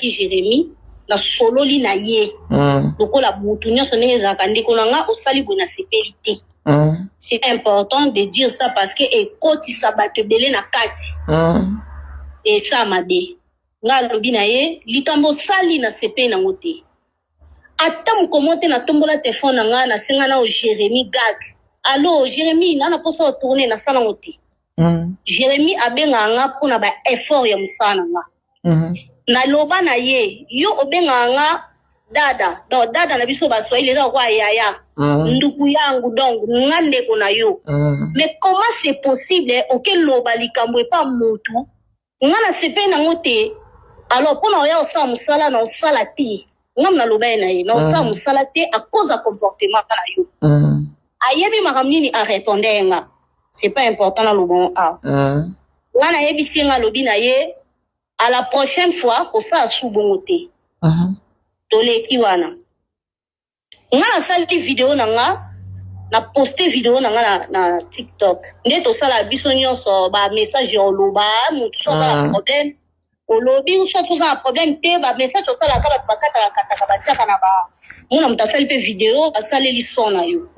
qui Jérémy na solo li na ye lokola mutu nyonso ndenge ezalaka ndeko na nga osali boye na sepeli te. C'est important de dire ça parce que ekotisa bato ebele na kati esa mabe nga alobi na ye likambo osali na sepeli nango te. Ata mokomo te na tombola telefone na nga nasenga na o Jérémy Gag. Allo Jérémy nana poso otourner na sala ngo te. Jérémy abenga nga mpona ba effort ya mosala nga. Na loba na ye yo obenga nga dada donc dada na biso baswahili eza kwa yaya nduku yangu donc nga ndeko na yo. Mais comment c'est possible oke loba likambo epa mutu nga na sepe nango te alors mpona oya osala mosala na osala te nga na loba na ye na osala mosala te à cause ya comportement na yo. Ayebi makambo nini a répondre nga c'est pas important na lobon nga na yebisi nga lobi na ye à la prochaine fois osala subongo te. Toleki wana nga na sali vidéo na nga na poster vidéo na nga na TikTok nde tosala biso nyonso ba message ya oloba mutu sosala problème olobi sosala problème te ba message osala ka bato bakataka batiaka na ba mona mutu asali mpe vidéo asaleli son na yo.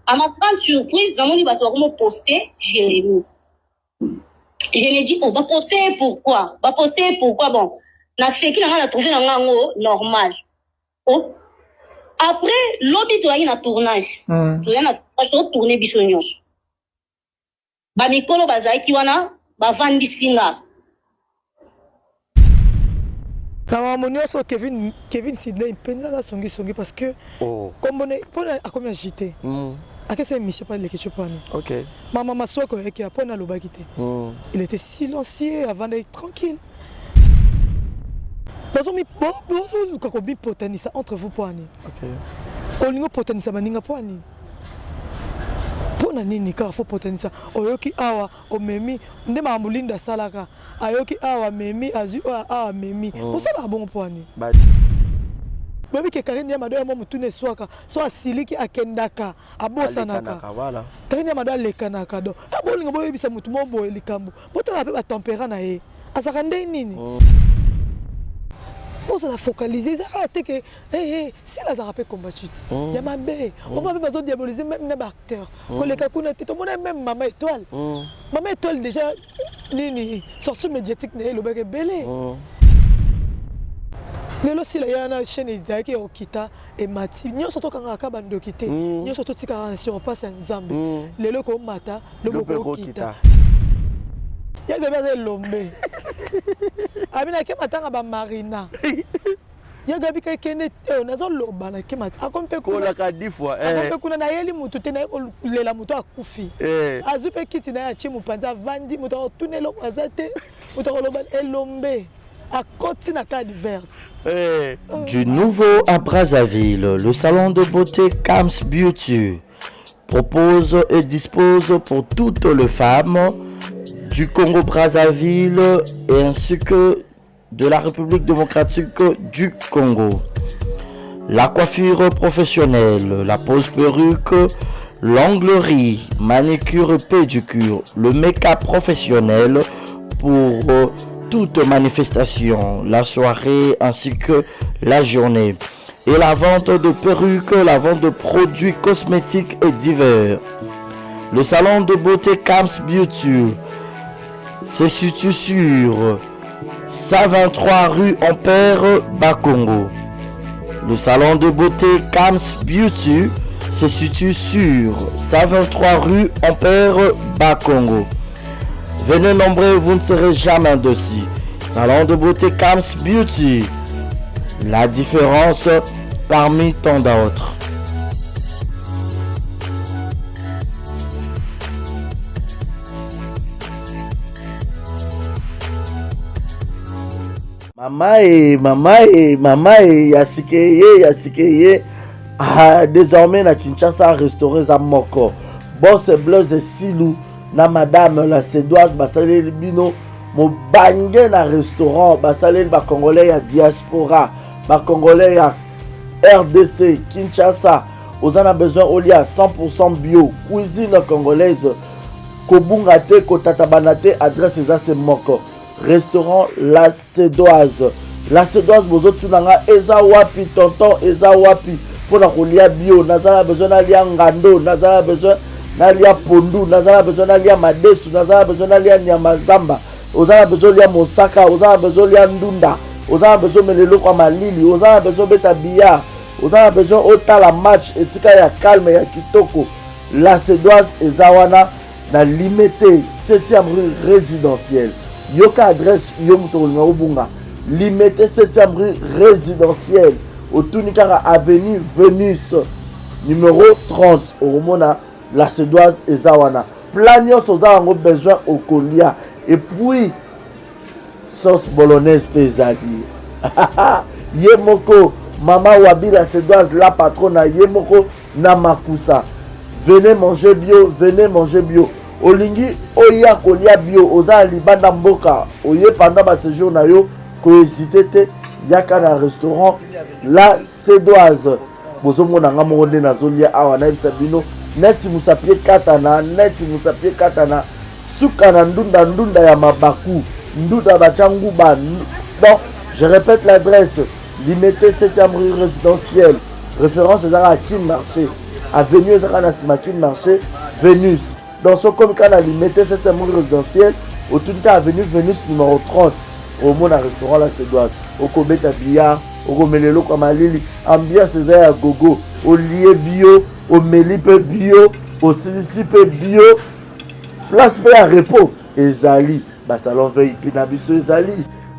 À ma grande surprise namoni bato bakomo poster Jérémy. Je me dis on va poster pourquoi bon na seki na nga na trouvé na nga ngo normal. Après lobi toyaki na tournage tourner biso nyonso bamikolo bazalaki wana bavandisi nga na mambo nyonso Kevin Sidney mpenza aza songisongi parce que kombone mpona akomi agité akesa émission pa leki chopani mama masoko yaki apona alobaki te il était silencieux avant d'être tranquille. Kako bi potanisa entre vous poani. Olingo potanisa baninga poani. Pona nini ka fo potanisa oyoki awa omemi nde mamulinda salaka ayoki awa memi azu awa memi osala bon poani. Babi ke Karine ya mado ya mutune swaka so asiliki akendaka abosanaka Karine ya mado lekanaka do abolingo boyebisa mutu mobo elikambo botala pe ba tempéra na ye azaka nde nini. On se la focaliser, ça a été que si la Zara peut combattre, il y a ma belle, on va pas diaboliser même les acteurs. Quand les kakuna étaient, on a même Maman Étoile. Maman Étoile déjà, nini sortie médiatique n'est le bec belé. Le losi la yana chaîne Isaac et Okita et Mati. Nous sommes quand on a de quitter. Nous sommes tous si on passe en Zambie. Le loco mata, le loco Okita. Il y a des l'homme. Amina ke matanga ba Marina. Ya gabi ka kene nazo loba na ke matanga. Akompe ko la ka 10 fois akompe kuna na yeli mutu te na lela mutu akufi. Azupe kiti na ya chimu panza vandi mutu otunelo azate mutu loba elombe. A côté na cas diverse. Du nouveau à Brazzaville, le salon de beauté Kams Beauty propose et dispose pour toutes les femmes du Congo-Brazzaville et ainsi que de la République démocratique du Congo. La coiffure professionnelle, la pose perruque, l'onglerie, manicure et pédicure, le make-up professionnel pour toute manifestation, la soirée ainsi que la journée. Et la vente de perruques, la vente de produits cosmétiques et divers. Le salon de beauté Kams Beauty se situe sur 123 rue Ampère Bakongo. Le salon de beauté Kams Beauty se situe sur 123 rue Ampère Bakongo. Venez nombreux, vous ne serez jamais dessus. Salon de beauté Kams Beauty. La différence parmi tant d'autres. Mama yasikeye désormais na Kinshasa restauré za moko boss Blaise Silou na madame la Sédoise basaleli bino mobange na restaurant basaleli ba congolais ya diaspora ba congolais ya RDC Kinshasa aux en a besoin au lit à 100% bio cuisine congolaise kobunga te kotatabana te adresse za se moko restaurant La Sédoise la sédoise bozo tunanga eza wapi tonton eza wapi pona kolia bio nazala besoin nalia ngando nazala besoin nalia pondu nazala besoin nalia madesu nazala besoin nalia nyama zamba ozala besoin lia mosaka ozala besoin lia ndunda ozala besoin melelo kwa malili ozala besoin beta billard ozala besoin otala match etika ya calme ya kitoko la sédoise eza wana na limité 7e rue résidentielle yoka adresse yo muto kolinga obunga limité 7e rue résidentielle Otunikara avenue Vénus numéro 30 au Mona la sédoise ezawana plagnos oza ngo besoin au colia et puis sauce bolognaise pesadi yemoko mama wabi la sédoise la patronne yemoko na makusa venez manger bio olingi oya kolia bio oza libanda mboka oye pendant ba séjour na yo ko hésiter te yaka na restaurant la sédoise bozomona nga monde nazolia awa na bisabino neti musapie katana suka na ndunda ya mabaku ndunda bachangu ba donc je répète l'adresse limité 7e rue résidentielle référence à Kin Marché avenue Zakana Kin Marché Vénus dans ce comme quand limité 7e rue résidentielle au tout cas avenue Vénus numéro 30 au monde restaurant la sédoise au kobeta billard au komelelo kwa malili ambiance eza ya gogo au lié bio au melipe bio au silisipe bio place pe ya repos ezali ba salon VIP na biso ezali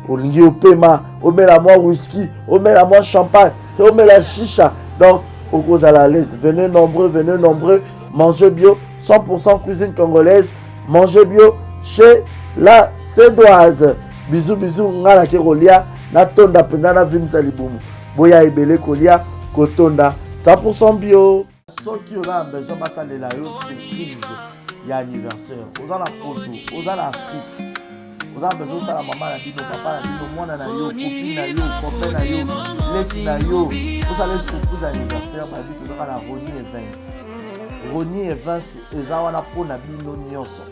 olingi opema omela moi whisky omela moi champagne omela chicha donc au cause à la l'aise venez nombreux manger bio 100% cuisine congolaise manger bio chez la sédoise bisous ngala ke kolia na tonda penda na vimsa libumu boya ebele kolia kotonda 100% bio soki oza besoin basalela yo surprise ya anniversaire oza na poto oza na Afrique oza besoin sala mama na bino papa na bino mwana na yo copine na yo copain na yo lesi na yo osala surprise anniversaire ba biso oza na Roni Events eza wana pona bino nyonso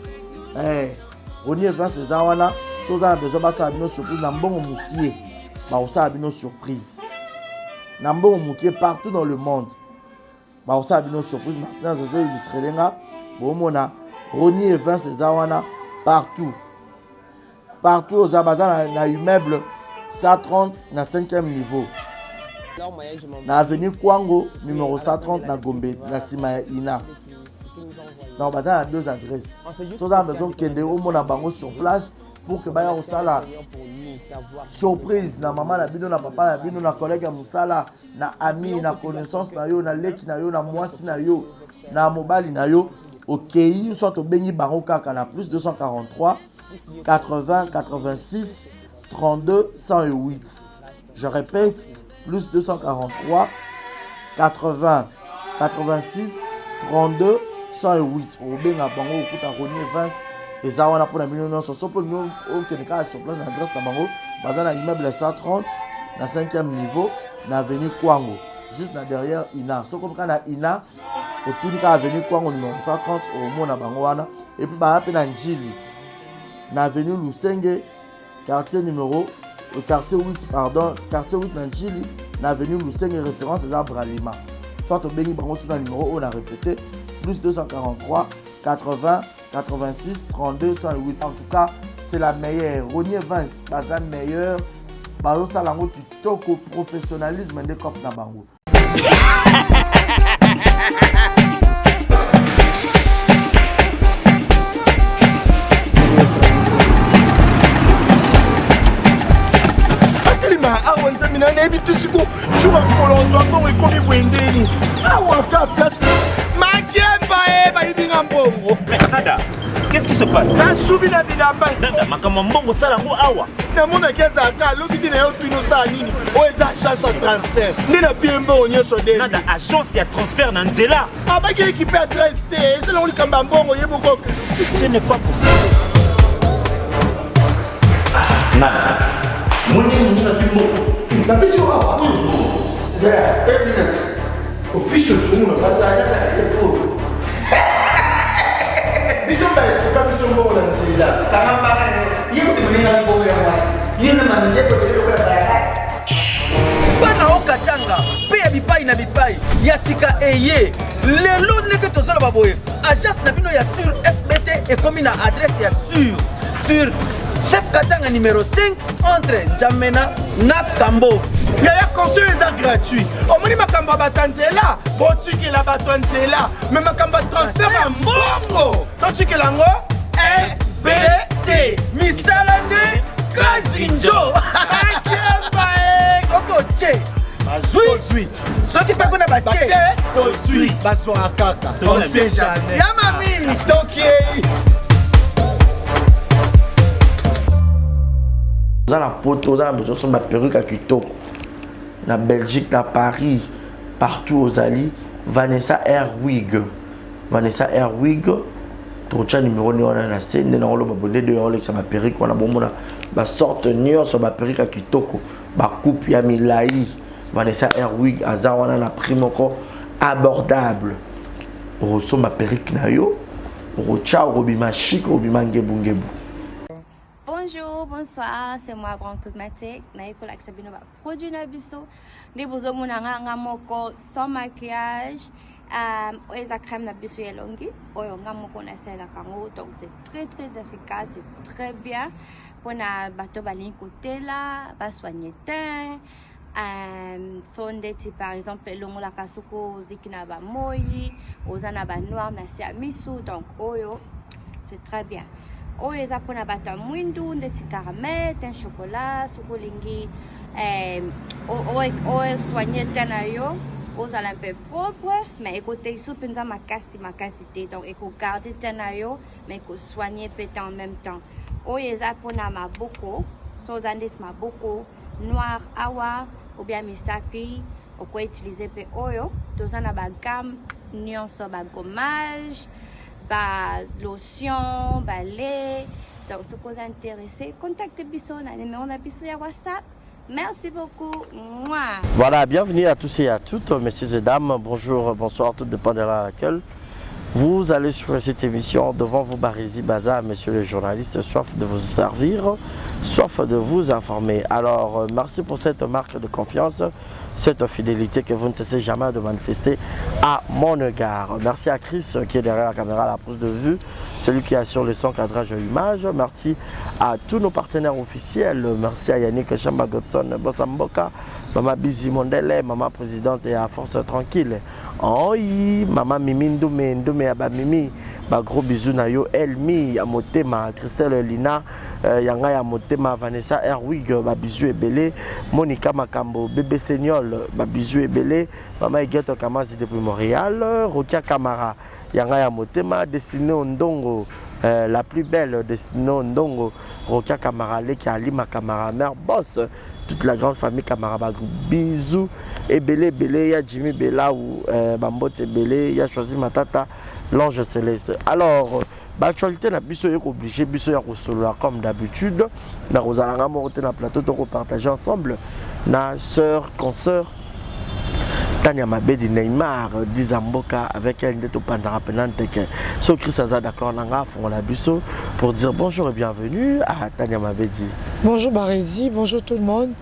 Roni Events eza wana soza na besoin basala bino surprise na mbongo mukie ba osala bino surprise na mbongo mukie partout dans le monde ba osala bino surprise maintenant zozo ilustrelenga bomona Roni Events eza wana partout aux abazans na immeuble 130 na 5e niveau na avenue Kwango numéro 130 na Gombe na sima ya Ina donc bazan a 2 adresses soza besoin kende omona bango sur place pour que baya osala surprise na maman na bino na papa na bino na collègue ya musala na ami na connaissance na yo na leki na yo na mwasi na yo na mobali na yo okei soit obengi bango kaka na plus 243 80 86 32 108 je répète plus 243 80 86 32 108 obenga bango okuta Roni Events eza wana pona bino nyonso sopo bino okeneka sur place na adresse na bango baza na immeuble 130 na 5e niveau na avenue Kwango juste na derrière Ina soko ka na Ina otuli ka avenue Kwango numéro 130 au mona bango wana et puis ba pe na Njili na avenue Lusenge quartier 8 na Njili na avenue Lusenge référence à Bralima soit au béni bango sur le numéro on a répété plus 243 80 86 32 108 en tout cas c'est la meilleure Roni Events bazan meilleur bazo salango kitoko professionnalisme de cop na bango awa nzamina nayebi tusiko jour akolonzwa mbongo ekomi bwendeni awa ka place makemba bayibinga mbongo Nada, qu'est-ce qui se passe? nasubi na bilamba Nada, makambo mbongo salango awa namonaki ezalaka loki ntina yo tino osala nini oyo eza agence ya transfert nde na bie mbongo nyonso de Nada, agence ya transfert na nzela abaki ekipe adresse te ezelango likambo ya mbongo yeboko ce n'est pas possible. Nada Mwenye mwenye fimbo. Napesi awa. Ja, 1 minute. Opiso tsumu na pata ya telefone. Biso ba estoka biso mbongo na nzela. Kama mbaka yeye mwenye mbongo ya wasi. yena mamindeko lelo ya bayakasi bana okatanga pe ya bipai na bipai ya sika eye lelo ndenge tozala baboye agence na bino ya sur FBT ekomi na adresse ya sur chef katanga numéro 5 entre Njamena na Kambo. Yaya conseil est gratuit. Omoni makamba batanzela, botikela batanzela, mais makamba transfert en mbongo. Totikela ngo FBT. Misalane Kazinjo. Soko che. Bazui. Soki pe kuna bache. Tozui. Baswa kaka. On sait jamais. Ya mami. Tokiei. Dans la poto, dans la maison, ma perruque à Kitoko. Na Belgique, na Paris, partout aux alliés. Vanessa Airwig. Vanessa Airwig. Trocha numéro 9 on a na scène. Nous avons abonné de Rolex ma perruque. On a bon mon ma sorte nion sur ma perruque à Kitoko. Ma coupe ya milai. Vanessa Airwig. Azawana na prime encore abordable. Rosso ma perruque na yo. Rocha robima chic robima ngebungebu. Bonjour, bonsoir, c'est moi Grand Cosmétique. Naïko Laksabino va produire Nabiso. Des beaux hommes moko sans maquillage. Eza crème Nabiso yelongi. Oyonga moko na sela kango. Donc c'est très efficace, c'est très bien. Pour na bateau balin côté là, va soigner teint. Sondeti par exemple longo la kasuko zikina ba moi, ozana ba noir na siamisu. Donc oyo, c'est très bien. Oyo eza pona bato ya mwindu ndeti caramel, teint chocolat, sukolingi oyo soigner teint na yo, ozala un peu propre, mais écoutez iso penza makasi te, donc eko garder teint na yo, mais eko soigner peut en même temps. Oyo eza pona maboko, so ndeti maboko noir awa ou bien misapi, oko utiliser pe oyo, toza na ba gamme nyonso ba gommage, ba lotion, ba lait. Donc, si vous êtes intéressé, contactez Bisson, le numéro de Bisson à WhatsApp. Merci beaucoup. Mouah. Voilà, bienvenue à tous et à toutes, messieurs et dames. Bonjour, bonsoir, tout dépend de laquelle vous allez sur cette émission devant vous, Barizi Baza, messieurs les journalistes, soif de vous servir, soif de vous informer. Alors, merci pour cette marque de confiance, cette fidélité que vous ne cessez jamais de manifester à mon égard. Merci à Chris qui est derrière la caméra à la prise de vue, celui qui assure le son, cadrage et l'image. Merci à tous nos partenaires officiels. Merci à Yannick Chamba Godson, Bossamboka, Maman Bizi Mondele, Maman Présidente et à Force Tranquille. Oui, Maman Mimi Ndoumé Abamimi. Gros bisous na yo Elmi ya motema Christelle Lina yanga ya motema Vanessa Airwig bisous ebele Monica Makambo bébé Seignol bisous ebele Mama Egeto Kamazi depuis Montréal Rokia Kamara yanga ya motema Destiné Ondongo la plus belle Destiné Ondongo Rokia Kamara Leki Alima Kamara mère boss toute la grande famille Kamara bisous ebele ya Jimmy Bella ou Bambote ebele ya choisi Matata l'ange céleste. Alors, l'actualité n'a pas obligé, comme d'habitude. Nous allons na plateau pour partager ensemble. Na sœur, consoeur, Tania Mabedi Neymar, Dizamboka, avec elle, de Panzara Penanteke. So Chris Aza d'accord, Nanga, font la busso pour dire bonjour et bienvenue à Tania Mabedi. Bonjour Barézi, bonjour tout le monde.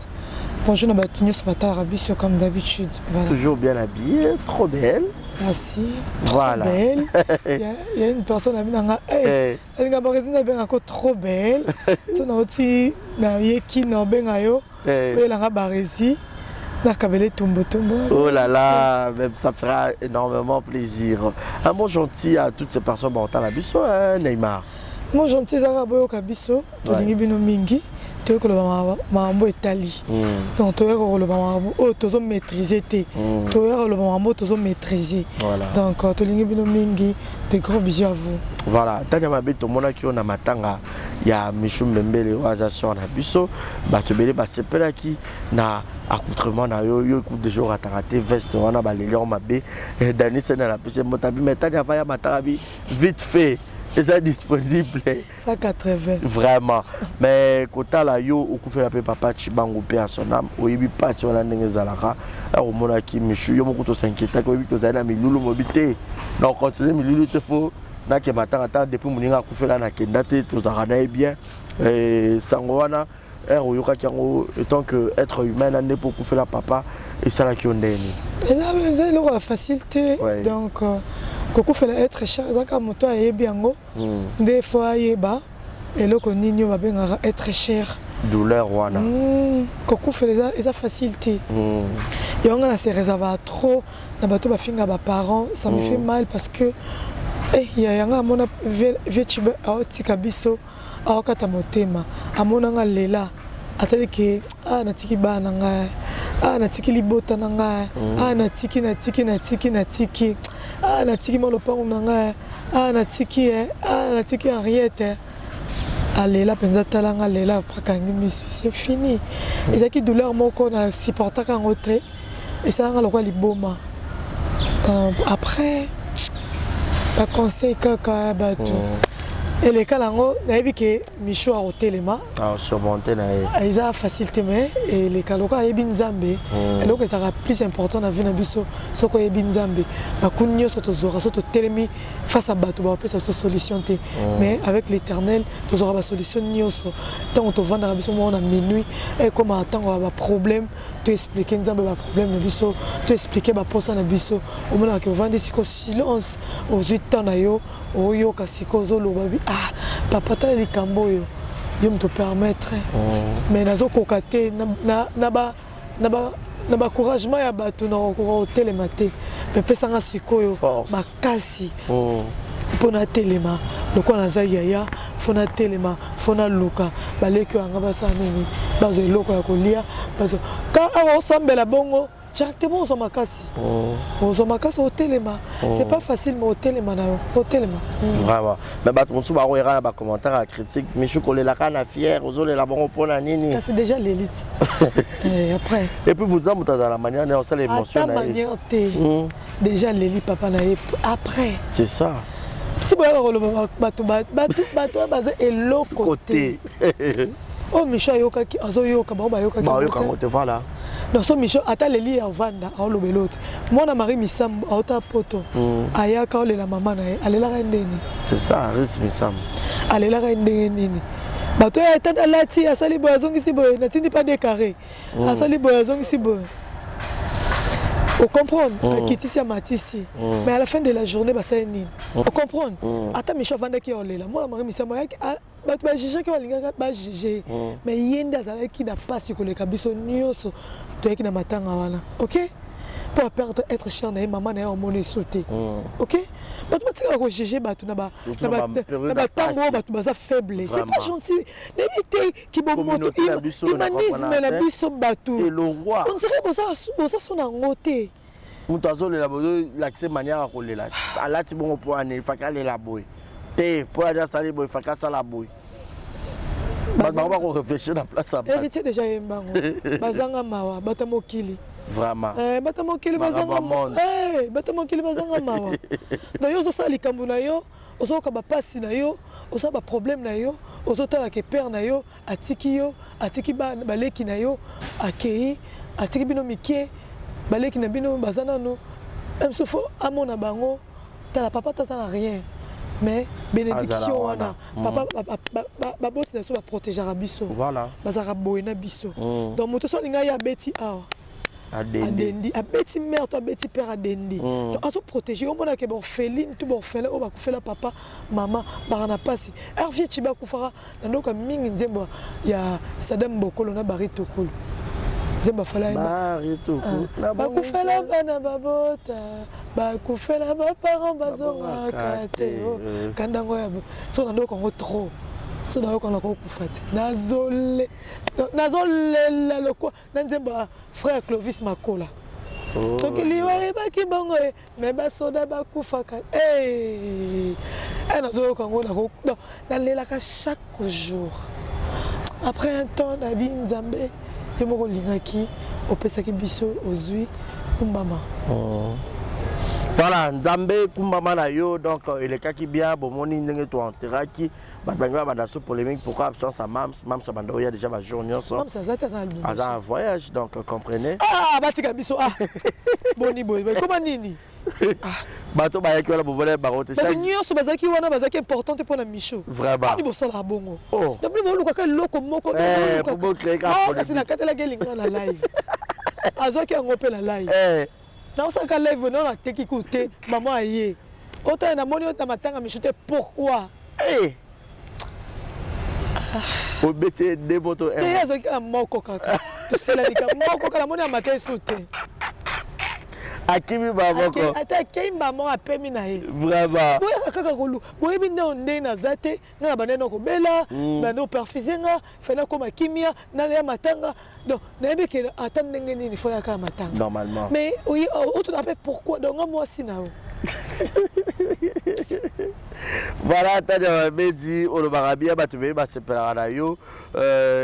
Bonjour Nabatunios Batarabissio comme d'habitude. Voilà. Toujours bien habillée, trop belle. Merci, trop voilà. Belle. Il y a une personne à Minanga. Elle est trop belle. Elle aussi qui n'a pas yo. Elle a Barézi. Oh là là, même ça fera énormément plaisir. Un mot gentil à toutes ces personnes qui ont la biso, Neymar. Moi gentil Zara Boyo Kabiso, tolingi bino mingi, to ko lo mambo etali. Donc to ko lo mambo to maîtriser te. To ko lo mambo to maîtriser. Donc tolingi bino mingi, de gros bisous à vous. Voilà, tanya mabeto mona ki ona matanga ya Michou Mbembele waza sur na biso, ba tebele ba sepelaki na accoutrement na yo coup de jour ataraté veste wana ba lelion mabe Danis na la pese motabi metanya va ya matarabi vite fait. C'est disponible. 180. Vraiment. Mais quand la yo au coup fait la papa Chibango pe à son âme, au yibi pas sur la ndenge zalaka. Alors mon aki Michou yo moko to s'inquiéter ko yibi to zana mi lulu mobité. Donc continuer mi lulu te faut na ke matanga ta depuis moninga coup fait la na kenda te to zarana bien. Et sango wana étant que être humain n'est pas pour faire la papa et ça la qui on est et là c'est la facilité donc beaucoup fait être cher ça comme toi et bien des fois yeba et le konino va bien être cher douleur wana beaucoup fait les facilité et on a ces réserves trop na bato ba finga ba parents ça me fait mal parce que il y a un mona vetibe aotika biso aokata motema amona nga lela atali ke natiki bana nga natiki libota na nga natiki natiki malopango na nga natiki Henriette alela penza talanga lela prakangi misu c'est fini ezaki douleur moko na supporta ka ngote et ça nga lokwa liboma après ba conseil kaka bato et les cas lango nayebi ke micho a hotelema surmonter na eza facilité mais et les cas loka yebi nzambe et donc ça sera plus important na vie na biso soko yebi nzambe ba kunyo soto zora soto telemi face à bato ba pesa solution te mais avec l'Éternel tu auras ba solution nyoso tant on vendre na biso mo na minuit et comme attendre ba problème tu expliquer nzambe ba problème na biso tu expliquer ba posa na biso au moment que vendre siko silence aux 8 ans na yo oyo kasiko zo lobabi papa ta likambo yo me te permettre mais nazo kokate na ba encouragement ya bato na ko telemate mais pesa nga sikoyo makasi pona telema lokwa na zayaya fona telema fona luka baleki anga basa nini bazo eloko ya kolia bazo ka awa osambela bongo directement aux makasi aux makasi au téléma c'est pas facile mais au téléma au téléma vraiment mais bah on sous barrière ba commentaire à critique mais je connais la canne fière aux les la bon pour la nini c'est déjà l'élite et après et puis vous dans la manière on sait l'émotion la manière déjà l'élite papa na après c'est ça si bato basé eloko côté oh Michel yoka ki azo yoka ba yoka ki voilà non so Michel ata leli ya vanda a lobelote mwana Marie Misambo auta poto ayaka olela mama na alela ka ndeni c'est ça Ritz Misambo alela ka ndeni bato ya tata lati asali boya zongi si boya natindi pas décarré asali boya zongi si boya on comprend Kitisi a Matisi mais à la fin de la journée bah c'est nini on comprend ata Michel vanda ki olela mwana Marie Misambo ba juger que walinga ba juger mais yenda zala qui n'a pas sur le kabiso nyoso to yaki na matanga wana OK pour perdre être cher na maman na hormone sauté OK ba tu batika ko juger ba tu na ba tango ba tu baza faible c'est pas gentil d'éviter qui bon moto humanisme na biso batu on dirait bosa sona ngoté muto azolela bozo l'accès manière à kolela alati bon pour ane fakale la boy te pour aller salir boy fakasa la boy bazanga ba ko réfléchir na place à héritier déjà yembango bazanga mawa batamokili vraiment batamokili bazanga batamokili bazanga mawa na yo zo sali kambu na yo ozoka ba pasi na yo oza ba problème na yo ozotala ke père na yo atiki ba baleki na yo akei atiki bino mikie baleki na bino bazana no même sauf amona bango tala papa tata na rien mais bénédiction wana papa baboti na so ba protéger biso voilà bazara boyena biso donc moto so linga ya beti awa adendi abeti mère to abeti père adendi donc aso protéger on mona ke ba orpheline tout ba orphelin o ba kufela papa maman barana pasi hervier chiba kufara na ndoka mingi nzembo ya Sadam Bokolo na Barito Kolo nzembo fala bakufela bana babota bakufela ba parents bazonga kate kandango ya so na ndoka ngo trop so na yoko na ko kufati nazole la lokwa nzemba frère Clovis Makola so que liwa baki bongo mais ba soda bakufaka nazo ko ngo na ko na lela ka chaque jour après un temps na bi nzambe yemoko lingaki opesaki biso ozui kumbama voilà nzambe kumbama na yo donc il est qui bien bon moni ndenge to enteraki batanga banda so polémique pourquoi absence à mams banda il y a déjà ba journée so mams azata un voyage donc comprenez batika biso boni boy comment nini bato bayaki wana bobole barote bato nyonso bazalaki wana bazalaki importante mpona Micho vraiment ani bosala bongo oh napli bolukaka eloko moko kasi nakatelaki elinga na live azwaki yango mpe na live naosaka live bono nateki ku te mama aye otaye namoni ota matanga Micho te pourquoi obete de moto te azwaki ya moko kaka toselanika moko kaka namoni ya mata eso te akimi baboko ata akimba moko apemi na ye vraiment boyaka kaka kolu boyebi nde ndenge naza te nga na bandene okobela bande operfuse nga fena koma kimia nanga ya matanga donc nayebi ke ata ndenge nini fona kaka matanga normalement mais otuna mpe pourquoi donc nga mwasi na yo voilà tani bamedi olobaka bien bato beye basepelaka na yo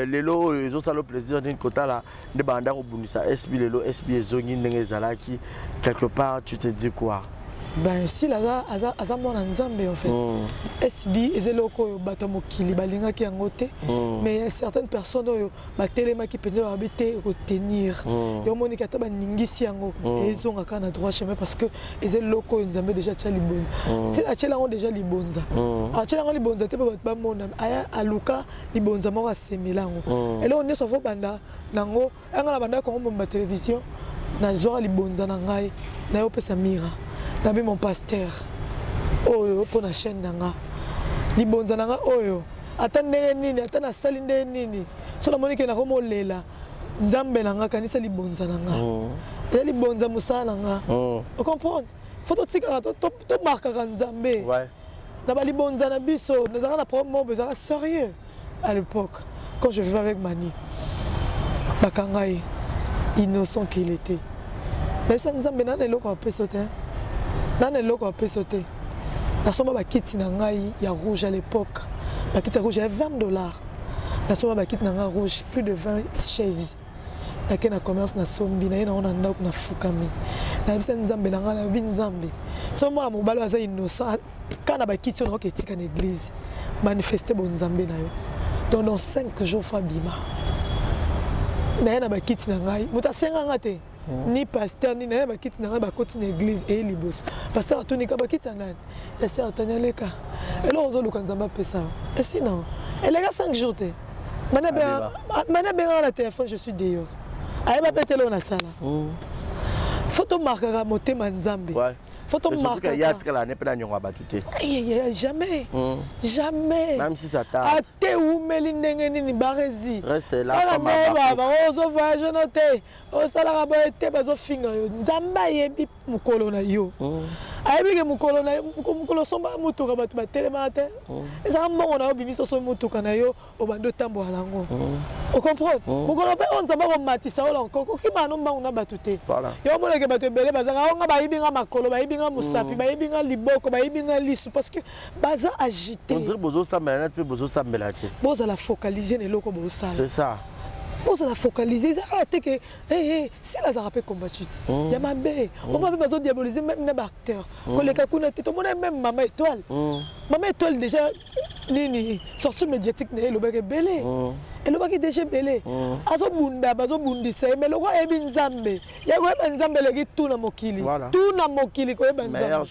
lelo oyo ezosala plaisir nini kotala nde banda kobundisa SB lelo SB ezongi ndenge ezalaki quelque part tu te dis quoi ben si aza mwana nzambe en fait SB ezeloko oyo bato mokili balingaki yango te mais certaines personnes oyo batelemaki mpenza babi te ekotenir yo monika ata baningisi yango ezongaka na droit chemin parce que ezeloko oyo nzambe déjà atia libonza si atiela yango déjà libonza atiela yango libonza te mpe bato bamona aya aluka libonza moko asemela yango eloko nyonso fo banda nango yanga na banda kongo bomba télévision nazwaka libonza na ngai nayopesa mira nabi mon pasteur oyo pour na chaîne nanga libonza nanga oyo ata ndenge nini ata nasali ndenge nini so namoni ke nakomolela nzambe nanga kanisa libonza nanga eza libonza mosala nanga ocomprendre faut totikaka tomarkaka nzambe na balibonza na biso nazalaka na problème moko ezalaka sérieux à l'époque quand je vivais avec Mani bakanga ye innocent qu'il était nayesa nzambe nana eloko apesa te nana eloko apesa te nasomba bakiti na ngai ya rouge à l'époque bakiti ya rouge ya $20 nasomba bakiti na ngai rouge plus de 20 chaises nake na commerce nasombi naye nango na ndako nafukami nayebisa nzambe na ngai nayebi nzambe so mwana mobali aza innocent kana bakiti oyo nakoka etika na église manifeste bonzambe na yo donc dans 5 jours fa bima naye na bakiti na ngai moto asenganga te ni pasteur ni naye bakiti na ngai bakoti na église eye liboso pasteur atonika bakiti ya nani ya sœur atanyaleka eloko ozoluka nzambe apesa esi non eleka 5 jours te mana bengaka na téléphone je suis deyo ayeba mpe teloko nasala faut tomarkaka motema nzambe faut tomarkaka jamais jamais même si ça t'a ate umeli ndenge nini barezi reste là baba ozo voyage no te osalaka boye te bazofinga yo nzambe ayebi mokolo na yo ayebi ke mokolo na yo mokolo somba mutuka bato batelemaka te ezaka mbongo na yo bimisa so mutuka na yo obandi otambola nango ocomprendre mokolo mpe oyo nzambe akomatisa oyo lankoko okimaka no mbango na bato te yo omoneke bato ebele bazaka onga bayibinga makolo bayibinga musapi bayibinga liboko bayibinga lisu parce que baza agité bozala focaliser na eloko bosala c'est ça bozala focaliser ezaka te ke si nazaka mpe combattu ya mabe oma mpe bazodiaboliser même na baacteur koleka kuna te tomona même mama étoile déjà nini sortie médiatique na ye elobaki ebele elobaki déjà ebele bazobundisa ye mais loko ayebi nzambe ya koyeba nzambe eleki tuna mokili koyeba nzambe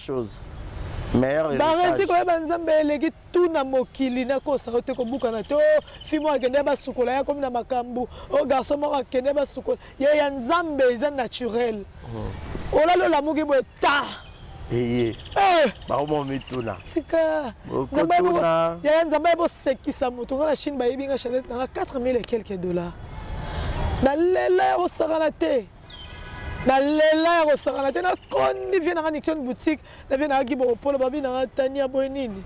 baresi koyeba nzambe eleki tuna mokili nakosa yo te kobukana te fi moko akende basukola ya komi na makambo o garçon moko akende basukola ye ya nzambe eza naturel olali olamuki boye ta tika nzambe bosekisa moto nga na chine bayebi nga chanete nanga 4000 et quelques dollars nalela ya kosakana te nalela ya kosakana te nakondi vie nanga Nixon boutique na vie nanga kibopolo babi nanga tania boye nini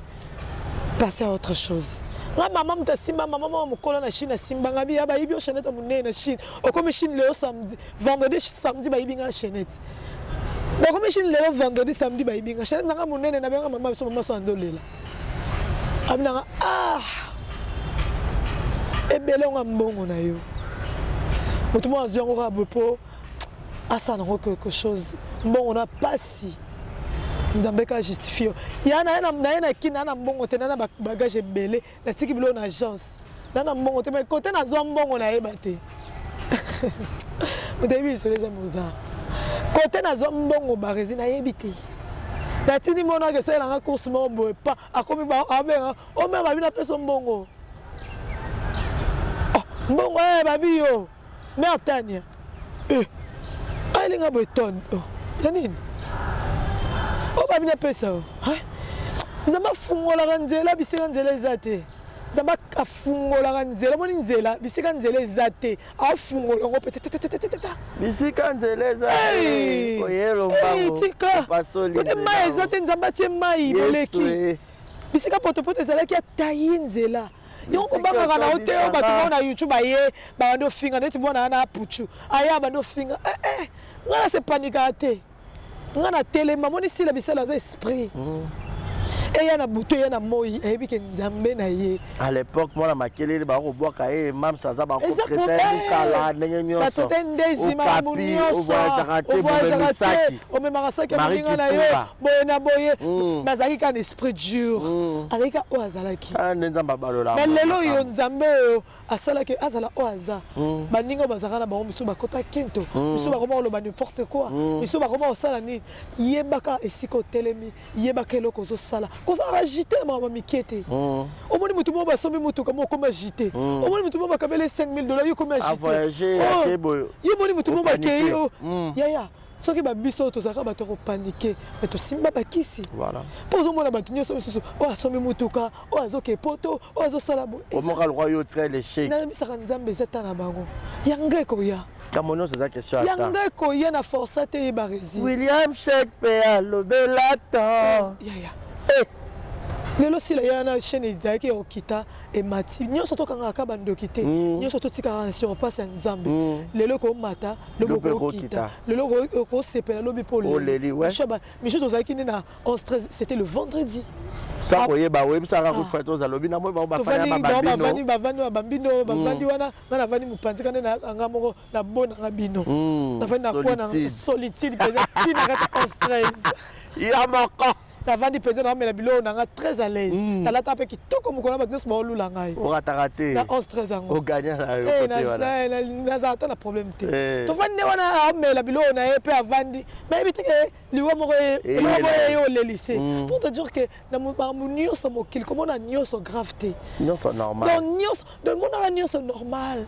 passe à autre chose nga mama muta simba mama mama mokolo na Chine simba ngabi ya bayibi o chanete munene na Chine okomi Chine leo samedi vendredi samedi bayibi nga chanete okomi Chine leo vendredi samedi bayibi nga chanete nanga munene na benga mama so mama so andolela abinanga ebele nga mbongo na yo moto mo aziongo ka bopo asa nango quelque chose mbongo na pasi nzambe ka justifie ya na na kina na mbongo te na bagage ebele na tiki bilo na agence na mbongo te mais côté na zo mbongo na yeba te motebi isoleza moza côté na zo mbongo barezi na yebi te Natini mona que c'est la course mon boy pas a comme ba abenga o même ba bina peso mbongo. Mbongo babi yo. Mère Tania. Ailinga beton. Yanini. O ba bina peso. Nzamba fungola nzela bisika nzela ezate. Nzamba afungola nzela moni nzela bisika nzela ezate. Afungola ngo petata. Bisika nzela ezate. Koyelo mbango. Tika. Kote mai ezate nzamba tie mai boleki. Bisika poto ezalaki atayi nzela. Yonko banga na hotel bato na YouTube aye bando finga neti mwana na puchu. Aya bando finga. Ngana se panika te. Ngana telema moni sila bisala za esprit. Et yana buto yana moi et bi ke nzambe na ye. À l'époque moi na makelele ba ko boka mam saza ba ko traiter kala nenye nyoso. Ba totende ma munyoso. O voyage raté. O me marasaki moninga na yo. Boye na boye. Bazaki kan esprit dur. Aleka o azalaki. Nzamba balola. Mais lelo yo nzambe asalaki azala o aza. Baninga bazaka na ba misu ba kota kento. Misu ba comment lo ba n'importe quoi. Misu ba comment osala ni yebaka esiko telemi yebaka eloko zo sala. Qu'on s'est agité, maman Mikete. Au moins, nous avons basomé moto comme agité. Au moins, nous avons kabelé $5,000 comme agité. Voyager, il y a des gens qui ya ce qui va biso to zaka ba to paniquer mais to simba ba kisi voilà pour moi na ba tunyo so o asomé motuka o azoke poto o azo salabo au moral royal très les chèques na mi saka nzambe zeta na bango yanga ko ya kamono c'est ça question à yanga ko ya na forçate e barezi William Shakespeare lo belato ya lelo sila yana chaîne izaki okita e mati nyoso to kanga ka bando kité nyoso to tika sur passe nzambe lelo ko mata lobo ko kita lelo ko sepela lobi pour le shaba micho to zaki na 11-13 c'était le vendredi ça koye ba we msaka ko fato za lobi na mo ba fanya bambino bavandi wana na vandi mupanzi kana na anga moko na bona ngabino na vandi na kwa na solitude peut-être na 11-13 ya moko la vandi peut-être na mela bilo na très à l'aise na la tape ki toko mukona ba tnes ba lula ngai o raté na 11-13 ans o gagner na yo côté wana na za ta na problème te to vandi wana mela bilo na e pe avandi mais bitike liwa moko e yo le lycée pour te dire que na munio so mokil comment na nyoso gravité nyoso normal donc mon nyoso normal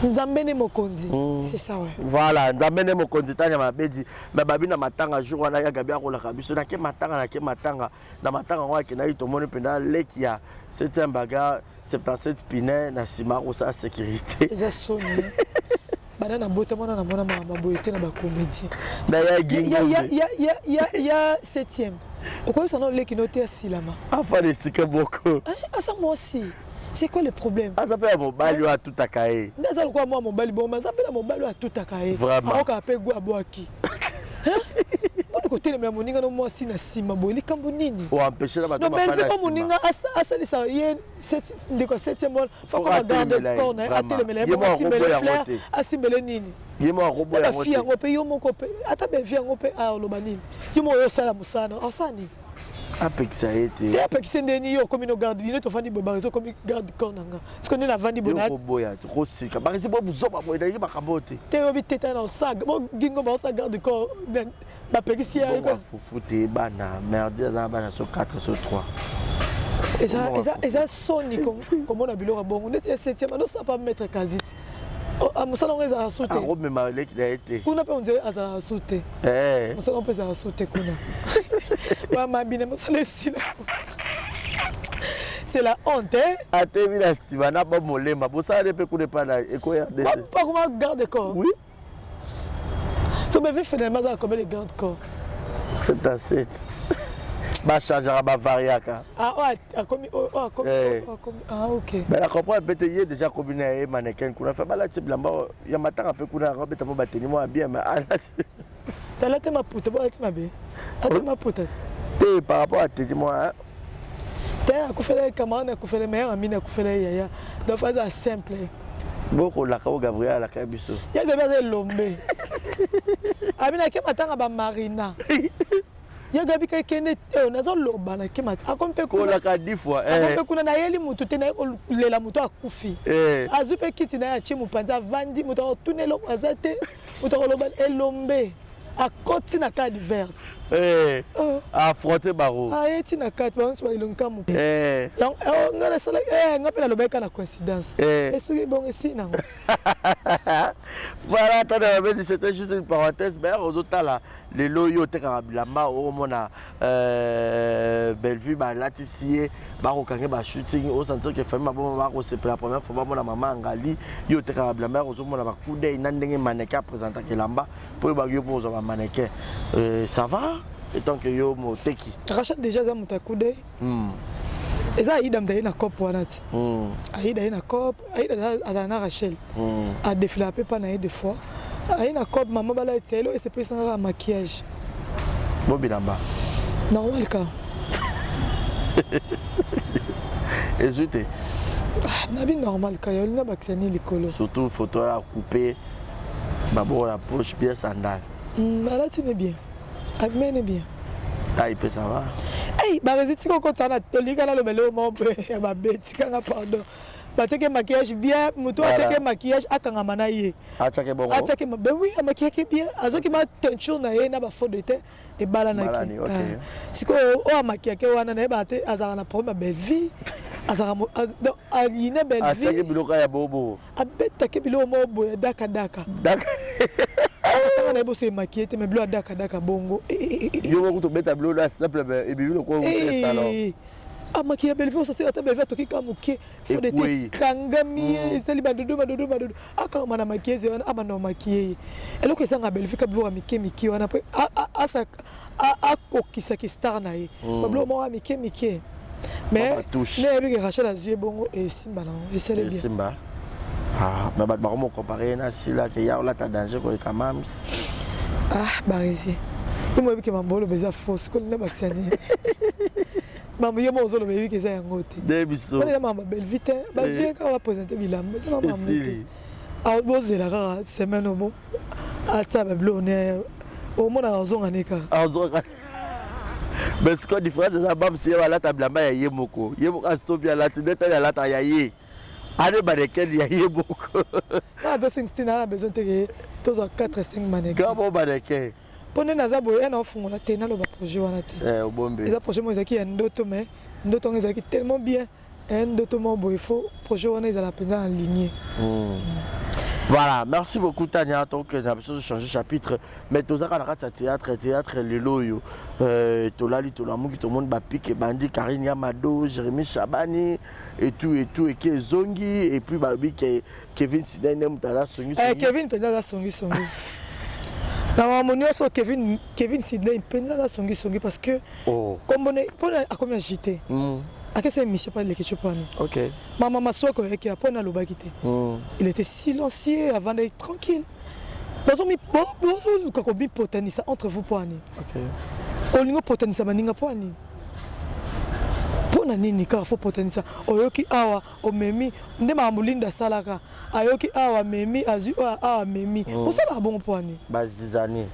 Nzambene mokonzi c'est ça ouais voilà nzambene mokonzi tanya mabedi mais babi na matanga jour wana ya gabi akola kabiso na ke matanga na matanga wa ke na ito moni penda leki ya 7e baga 77 pine na sima ko sa sécurité za soni banana bota mona na mona maboyete na ba comédien ya 7e okoyo sana leki noté silama afa de sike boko asa moi aussi. C'est quoi le problème? Ah, ça peut être mon balio à tout à cahier. Ça quoi moi mon balio, mais ça peut être mon balio à tout à cahier. Vraiment. On a payé go à boaki. Hein? Bon côté le moninga no moi si na sima boili kambonini. Ou empêcher la bateau. Non mais c'est pas moninga asa ça yé 7e mois. Faut qu'on garde le corps na atele mele mo simbele fleur asimbele nini. Yemo robo ya moto. Fia ngope yo moko pe ata be fia ngope a lobanini. Yemo yo sala musana osani. Apex a été. T'es Apex ndeni yo comme no garde dîner to fandi bobarizo comme garde cornanga. Parce qu'on est la vandi bonat. Yo boya, trop sika. Barisi bo buzoba boy na yiba kabote. T'es obi teta na sag. Mo gingo ba sa garde corps ba pegisi ya ko. Fufuté bana merde za bana sur 4 sur 3. Et ça sonne comme on a bilo bon. On est 7e, alors ça pas mettre Kazit. Ah, mon salon est à sauter. Ah, mais malek il a été. Kuna pe on dirait à sauter. Eh. Mon salon peut à sauter kuna. Maman bien mon salon ici. C'est la honte hein. A te vu la sibana ba molema. Bo ça ne peut qu'on pas là et quoi de. Pas comment garde corps. Oui. So me fait finalement ça comme les garde corps. 7 à 7. Ba chargera ba variaka. Ah comme ah OK. Mais la comprend peut-être hier déjà combiné mannequin qu'on a fait bala type lamba ya matanga pe kuna robe tamo bateni moi bien mais ah là. T'as la tête ma puta ba ma bé. Attends ma puta. T'es par rapport à te moi. T'es à kufele camarade à kufele meilleur ami à kufele yaya. Donc faire ça simple. Boko la ka Gabriel la ka biso. Ya Gabriel lombe. Amina ke matanga ba Marina. Ya gabi ka kene nazo loba na ke matanga. Akompe ko la ka 10 fois akompe kuna na yeli mutu te na ko lela mutu akufi. Azupe kiti na ya chimu panza vandi mutu ko tunelo azate mutu ko loba elombe. A koti na ka diverse. affronter baro. Ah, eti na kati ba nso ba ilonka mu. Donc ngana sala ngapela lobeka na coïncidence. Et soki bon ici nango. Voilà, attendez, c'était juste une parenthèse, mais aux autres là, les loyaux te karabilamba au mona Bellevue ba latissier ba rokange ba shooting au sentir que famille ba ba ko c'est la première fois ba mona maman ngali yo te karabilamba au mona ba coup d'œil nan ndenge mannequin présenter que lamba pour ba yo pour ba mannequin ça va et tant que yo mo teki Rachel déjà za muta coup d'œil eza aida mtaye na cop wanati aida ina cop aida azana Rachel a défilé un peu pas na deux fois aina cop maman bala etelo et c'est pris sans maquillage bobilamba normal ka Ezute nabi normal ka yo na baksani likolo surtout photo à couper babo la poche bien sandal malati ne bien amène bien ah il peut ça va hey bareziti ko kotana tolika na lobele mo ba beti kanga pardon bateke maquillage bien muto ateke maquillage akanga na ye atake bongo atake ben oui maquillage bien azoki ma teinture na ye na ba faux de teint et bala na ki siko o maquillage wana na ba te azara na problème belle vie azara donc ayine belle vie atake biloko ya bobo abetake biloko mo boye daka on a bossé maquillé mais bleu daka bongo yo ko to beta bleu là simple et biloko ko salon ah maquillé belle vie ça c'est ta belle vie toki kamuke faut de te kangami sali badodo aka na maquillé wana aba no maquillé elo ko sanga belle vie ka bleu miki wana après a kokisa ki star na ye bleu mo miki mais ne bi Rachel azue bongo et simba na et c'est bien simba. Ah, mais comment comparer na si là que y a là ta danger quoi quand même. Ah, barisi. Il m'a dit que mambo le beza fausse ko na baksani. Mambo yo mo zo le bezi que ça yangote. Debiso. On est mambo belle vite. Ba je ka va présenter bilam, c'est non mambo. Ah, boze la rara semaine au bon. Ah, ça ba blonné. Au mon raison aneka. Ah, zo. Mais ce qu'on dit frère c'est ça bam si là ta blamba ya yemoko. Yemoko so bien là tu neta là ta yaye. Allez, il y a eu beaucoup. Ah, dans 16 ans, on a besoin de 4-5 mannequins. Comment mannequin? Pendant que nous avons un enfant, on a un projet. Les projets, ils sont tellement bien. Il faut projet en ligne. Voilà, merci beaucoup Tania. Donc, on a besoin de changer de chapitre. Mais tout ça, quand on a théâtre, les loyaux. Tout le monde va piquer Bandi, Karine Yamado, Jérémy Chabani, et tout, et qui est Zongi, et puis Babi, Kevin Sidney, Songi. Kevin Penza Songi. Dans mon union, Kevin Sidney, Penza Songi, parce que, comme on est, à combien agité? À quel moment il n'y a pas de ok. Maman Soiko qui a pas l'obagité. Il était silencieux avant d'être tranquille. Vous avez potenisa entre vous poani. Ok. On a potenisa maninga poani. Pona nini ka fo potenisa. Oyoki awa o memi ndema ambulinda salaka. Ayoki awa memi azu awa memi. Pour ça la bon poani. Bazizani.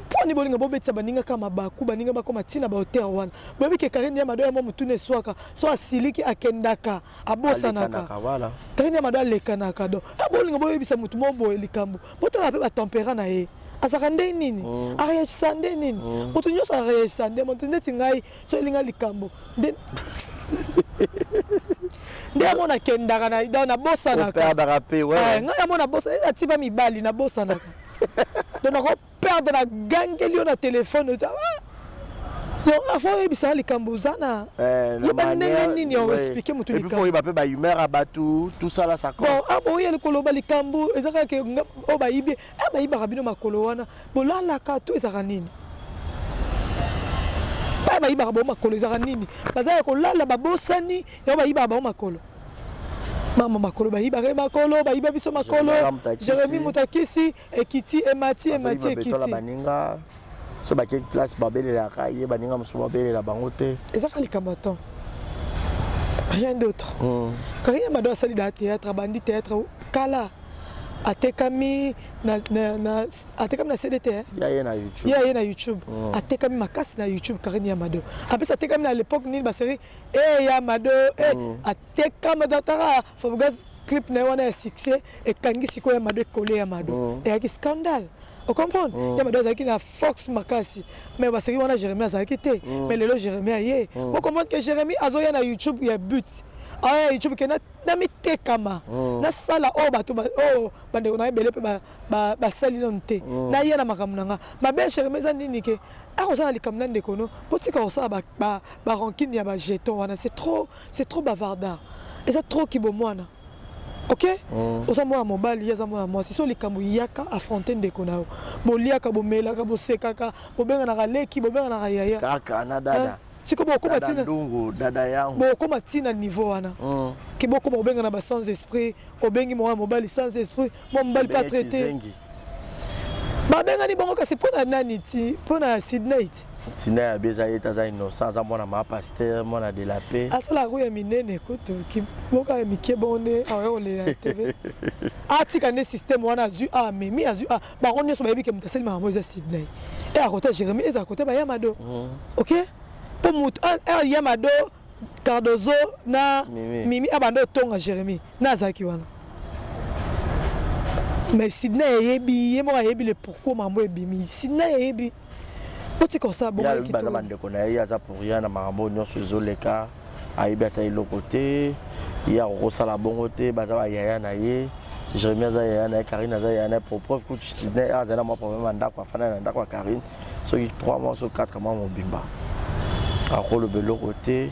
Poni bolinga bobetsa baninga kama baku baninga bakoma tina ba hotel wana bobi ke Karine ya mado ya mo mutune swaka so asiliki akendaka abosanaka voilà Karine ya mado alekanaka do bolinga boyebisa mutu mo boye likambo botala pe ba tempéra na ye azaka nde nini ariya sande nini mutu nyoso ariya sande mutu ndeti ngai so elinga likambo nde mona kendaka na bosanaka ngai mona bosanaka atiba mibali na bosanaka donc on perd la gang qui est na téléphone donc avant ibisa likambuzana yeba nini on expliquer mutu likambo et puis il va pas humeur abatu tout ça là ça bon abo yeli koloba likambo ezaka ke o ba ibe ba iba rabino makolo wana bolala ka to ezaka nini ba iba rabo makolo ezaka nini bazaya kolala babosani ya ba iba ba makolo Maman makolo ba iba biso makolo Jérémy Mutakisi ekiti emati ekiti so ba quelle place babele la kaye baninga muso babele la bangote ezaka likambaton rien d'autre Karine Mado sali da théâtre bandi théâtre kala atekami na CDT ya na YouTube atekami makasi na YouTube Karine Mado après atekami à l'époque ni ba série Yamado atekami datara Fabugaz clip na wana ya succès et kangi siko Yamado collé Yamado et avec scandale Vous comprenez? Il y a des gens qui ont force makasi. Mais parce que on a Jérémie Azaki té. Mais le Jérémie aye. Vous comprenez que Jérémie azoya na YouTube il y a but. Ah YouTube que na mi té kama. Na sala oh bato oh bande on a belé ba sali non té. Na yé na makamnanga. Ma belle Jérémie zanini ke. Ah on a les kamna ndekono. Potika on sa ba rankine ya ba jeton wana c'est trop bavardard. Et c'est trop kibomwana. Ok? Osa mwa mobali yaza mwa moi si so likambo yaka affronter ndeko nao. Boliaka bomelaka bosekaka bobenga na leki bobenga na yaya. Kaka na dada. Siko boko matina ndungu dada yangu. Boko matina niveau wana. Ki boko bobenga na ba sans esprit, obengi mwa mobali sans esprit, mon mobali pas traité. Ba benga ni bongo kasi pona nani ti pona Sydney. Sydney a besoin d'être dans innocence à mon ma pasteur mon a de la paix. Ah ça la rue minene écoute ki boka mike bonne ayo le TV. Atika ne système wana azu a memi azu a ba on ne so ba yebi ke mutaseli ma moza Sydney. Et à côté Jérémie et à côté ba Yamado. OK? Pour mut un Yamado Cardozo na Mimi abando tonga Jérémie na zaki wana. Mais Sydney yebi yemo yebi le pourquoi mambo ebimi Sydney yebi. Petit comme ça bon qui to bande ko na ya za pour rien na mambo nyonso ezoleka ayibata ilo côté ya ko sala bongo te baza ba yaya na ye Jérémie za yaya na Karine za yaya na pour preuve que Sydney azana mo problème ndako afana na ndako Karine so 3 mois so 4 mois mon bimba ako le belo côté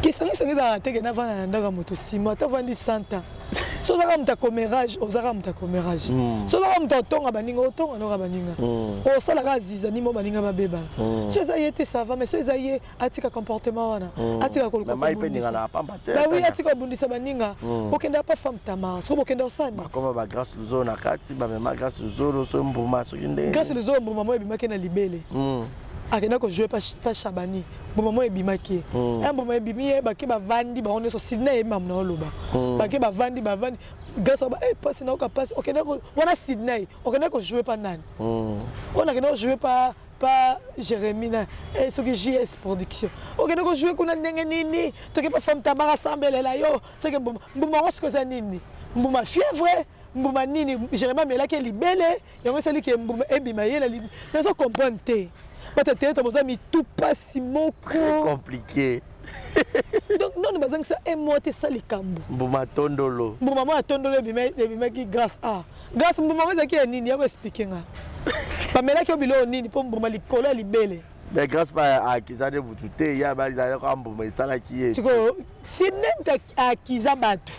qui sangi za teke na vana ndaka moto sima ta vandi santa so za kamta comérage ozaka mta comérage so za kamta tonga baninga otonga no baninga o sala ka ziza ni mo baninga babeba so za yete ça va mais so za ye atika comportement wana atika ko ko bundisa na pamba te ba oui atika bundisa baninga okenda pa femme tama so okenda osani comme ba grâce luzo na kati ba même grâce luzo so mbuma so kinde grâce luzo mbuma mo ebimaki na libele akenda ko jouer pas Chabani mbuma mo ebimaki mbuma ebimi ba ke ba vandi ba on so Sydney mam na oloba ba ke ba vandi grâce ba passe na ka passe okenda ko wana Sydney okenda ko jouer pas nani on akenda ko jouer pas Jérémie na et ce que JS production okenda ko jouer kuna ndenge nini to ke pas femme tabara sambela yo c'est que mbuma ngo ce que ça nini mbuma fièvre mbuma nini Jérémie mais là que libele yango sali ke mbuma ebima yela na so comprendre te peut-être vous avez tout pas si compliqué. Donc non bazang ça un mois te sali kambo. Mbuma tondolo. Mbuma ma tondolo bima ki grâce a. Grâce mbuma za ki nini ya ko expliquer nga. Pamela ki obilo nini po mbuma likolo libele. Mais grâce pas à Kizade Butute ya ba za ko mbuma isala ki ye. Siko sinenta akiza batu.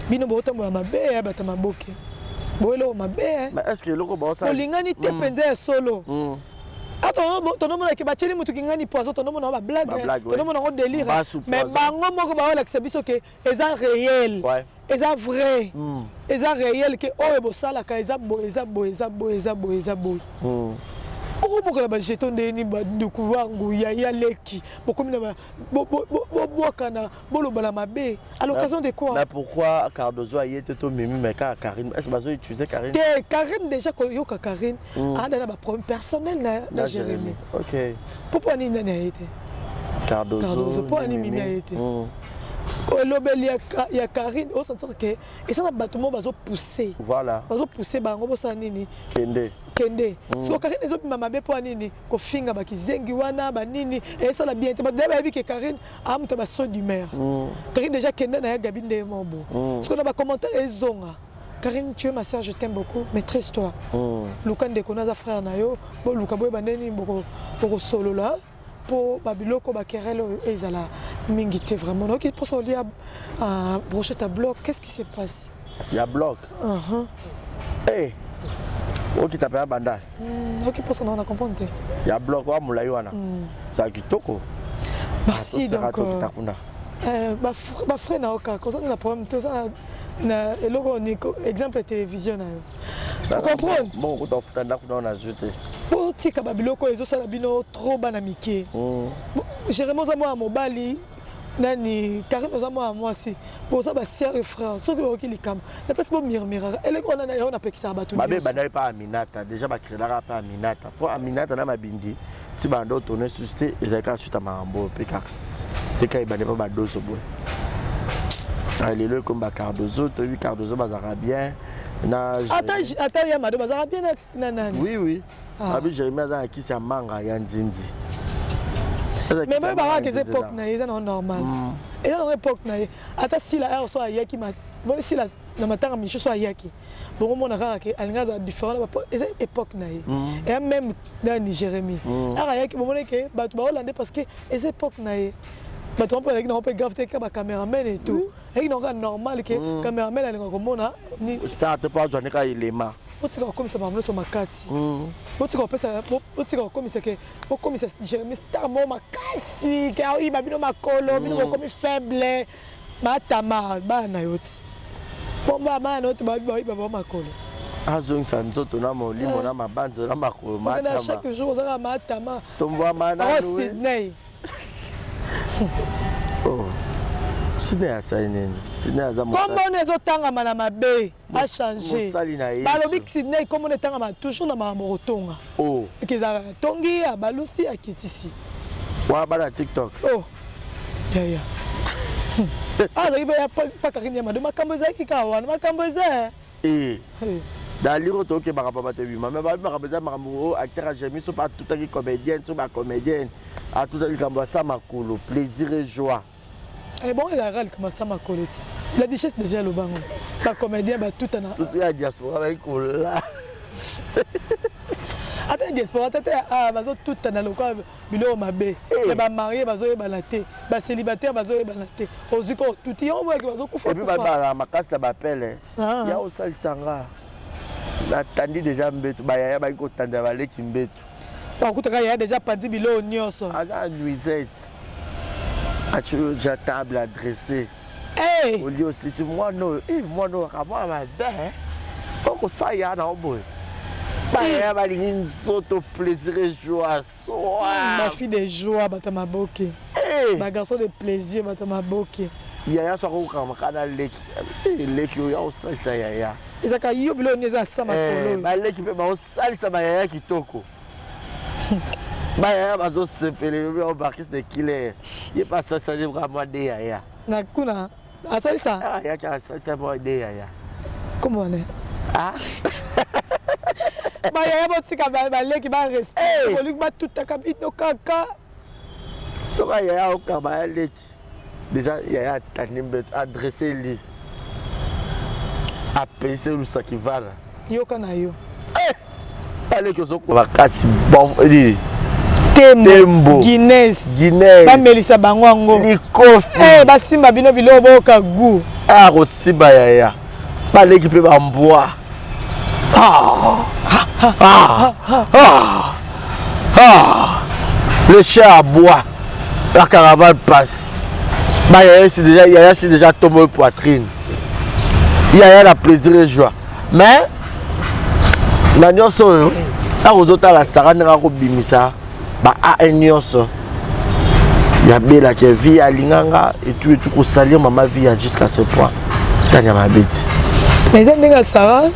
Bino boto mo mabe ya bata maboke. Boelo mabe. Mais est-ce que loko ba ça? Olingani te penza solo. Attends, ton nom est que bacheli mutu kingani poison, ton nom na blague, ton nom na délire. Mais bango moko ba wala kisabiso ke eza réel. Eza vrai. Eza réel que oh ebo sala ka eza bo. Pourquoi beaucoup la jeton de ni banduku wangu ya leki beaucoup na boakana bolo bala mabe à l'occasion de quoi? Mais pourquoi Cardozo a été to mimi mais Karine est-ce que tu utiliser Karine? Karine déjà ko yoka Karine a na ba problème personnel na Jérémie. OK. Pourquoi ni nani a été? Cardozo pourquoi ni mimi a été? Ko lobeli ya Karine au sentir que et ça na batumo bazo pousser. Voilà. Bazo pousser bango bosa nini? Kende so Karine ezo pima mabe po nini ko finga ba kizengi wana ba nini et ça la bien te ba yebi ke Karine amta ba saut d'humeur Karine déjà kende na ya gabinde mombo ce qu'on a ba commentaire ezonga Karine tu es ma sœur je t'aime beaucoup mais triste-toi Luka ndeko na za frère na yo bo Luka boy bandeni boko solo là pour babiloko ba querelle ezala mingi te vraiment OK pour ça lié à brochette à bloc qu'est-ce qui se passe? Il y a bloc. Ok, tu as banda. Ok, pour ça, on a compris. Il y a bloc à Moulaïwana. C'est kitoko. Merci donc. Ma frère n'a aucun. Quand on a un problème, tout ça, le logo, exemple télévision. Vous comprenez? Bon, on a ajouté. Pour tika babiloko, ils ont ça trop banamiqué. Jérémie Zamo Mobali. Nani Karine ozamo moi si boza ba sœur et frère ceux qui li kam na place bo murmura elle ko na yo na pekisa batu ba be bana pas Aminata déjà ba créer la pas Aminata pour Aminata na mabindi ti bando tourner susciter et ka suite mambo peka peka ibane pas ba doso boy allez le comme ba Cardozo to lui Cardozo ba zara bien Attends, ya madame, ça va bien nanani. Oui. Abi Jérémie a qui c'est manga ya nzinzi. Mais même pas que c'est époque na c'est normal. Et dans époque na ata si la air soit yaki ma bon si la na matanga micho soit yaki. Bon mon aka que alinga za différent c'est époque na et même dans Jérémie. Ara yaki bon que ba to hollandais parce que c'est époque na bah tu on peut garder comme caméraman et tout et non normal que caméraman alinga komona ni start pas journée ka ilema tu vas comme ça va sur ma casse tu vas penser tu vas comme ça que comme ça Jérémie star mo ma casse que il va bino makolo bino comme faible matama bana yoti bon ba mana tu ba makolo azong sanzoto na molimo na mabanzo na makolo matama chaque jour za matama tomba mana Sydney. Oh, Sydney a signé. Sydney a zama. Comment on est autant à Malamabe a changé. Balobi Sydney comme on est tant à toujours na Mamorotonga. Oh. Et que ça tongi à Balusi à Kitisi. Wa bala TikTok. Oh. Ya. Ah, ça il va pas cariner ma de makamboza qui kawana makamboza. Eh. Daliro toke bakapa te bi mama ba makaboza makambo acteur Jérémie so pas tout qui comédienne so ba comédienne. À tout à l'heure, ça m'a coulé, plaisir et joie. Et bon, il a râle comme ça m'a collé. La richesse déjà le bango. La comédien va tout en a. Tout la diaspora avec là. Attends, diaspora, attends, bazo tout en a le quoi, bilo mabé. Les ba mariés bazo e balaté, ba célibataire bazo e balaté. Ozuko tout y on voit que bazo kufa. Et puis ba ma casse la m'appelle. Il y a au sal sanga. La tandi déjà mbetu, ba ya ba ko tanda ba leki mbetu. Il y a déjà pas dit bilo nyonso. Ada nuisette. As-tu déjà table adressée? Hey! Au lieu aussi, c'est moi non, moi non, comment ma belle? Pourquoi ça y a dans boy? Bah ya ba lingin soto plaisir et joie. Ma fille de joie batama boké. Ma garçon de plaisir batama boké. Yaya so ko kama kana leki. Leki yo ya osalisa yaya. Ezaka yo bilo nyeza sama kolo. Ba leki pe ba osalisa ba yaya kitoko. Bah ya bazo sepele on barquer de killer. Il pas ça vraiment des yaya. Na kuna asali ça. Ah ya ça moi des yaya. Comment on est? Ah. Bah yaya botika ba leki ba respect. Ko luk ba tout takabito kaka. So ba yaya o ka ba leki. Déjà yaya tanimbe adresser lui. A penser le ça qui va là. Yo kana yo. Allez que zo ko ba kasi bon Tembo Guinness ba melisa bango Likofi ba simba bino bilobo ka gu ko simba yaya ba l'équipe ba mboa le chien à bois la caravane passe ba yaya c'est déjà tombé poitrine yaya la plaisir et joie mais na nyonso ta la sarana ko bimisa ba a nyonso ya bela ke vie alinganga et tout ko salir maman vie jusqu'à ce point tanya mabeti mais ndinga Sarah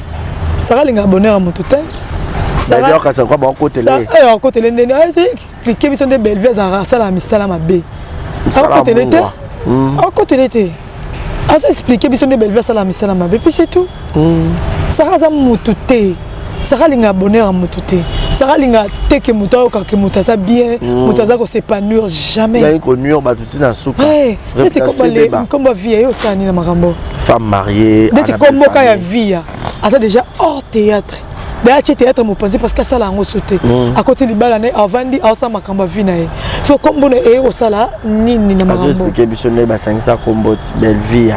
linga bonheur à motuta Sarah ka ça quoi ba côté là côté là ndene j'ai expliqué biso de belle vie za sala misala mabe côté l'été côté l'été j'ai expliqué biso de belle vie sala misala mabe puis c'est tout Sarah za motuta Sarah linga bonheur à motuté. Sarah linga teke muto ka ke mutaza bien, mutaza ko s'épanouir jamais. Il y a connu ba tout na souka. C'est comme vie au sani na makambo. Femme mariée. C'est comme ka ya vie. Ata déjà hors théâtre. D'ailleurs théâtre mo penser parce que ça la ngo sauté. À côté de balane avandi asa makambo vie na. So comme bon e au sala nini na makambo. Je expliquer bisonné ba 500 combo belle vie.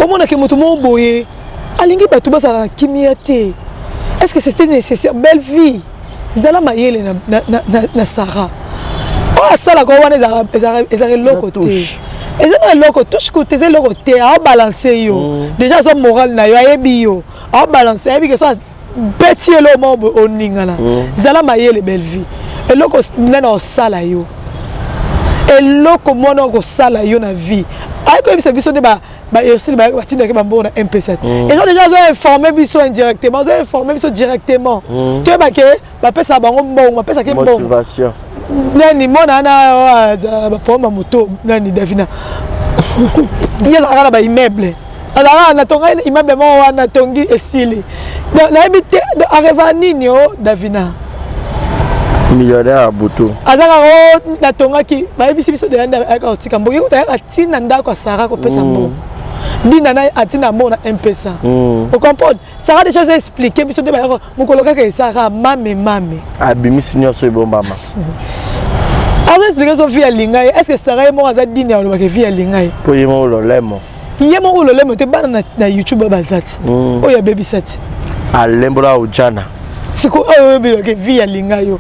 Au monde ke mutu mo boye. Alingi ba tout ba sala kimia te. Est-ce que c'était nécessaire? Belle vie. Zala mayele na Sarah. Oh, ça la gowane ezare le côté. Ezare le côté, touche côté le côté, a balancer yo. Déjà son moral na yo ayebi yo. A balancer, ayebi que ça petit le mo oningana. Zala mayele belle vie. Et le ko na sala yo. Et le ko mo na ko sala yo na vie. Ay ko bisa biso de ba ersi ba tina ke ba mbona MP7. Et ont déjà informé biso indirectement, ont informé biso directement. Tu ba ke ba pesa bango mbongo, ba pesa ke mbongo. Motivation. Nani mona na ba poma moto nani Davina. Il y a ba immeuble. Alors natonga immeuble mo wana tongi esili. Na habité arriva nini o Davina. Millionnaire à Boutou. Azaka o natonga ki ba bisi biso de anda aka otika mboki ko ta atina ndako Sarah ko pesa mbo. Dina na atina mbo na M-Pesa. Vous comprenez? Sarah déjà expliqué biso de ba mukolo kaka Sarah mame. Abimi senior so bon mama. Alors expliquer so via lingai, est-ce que Sarah mo aza dina o ba ke via lingai? Po yemo lo lemo. Yemo o lo lemo te bana na YouTube bazati. O ya baby set. A lembra o jana. Siko o be ke via lingai yo.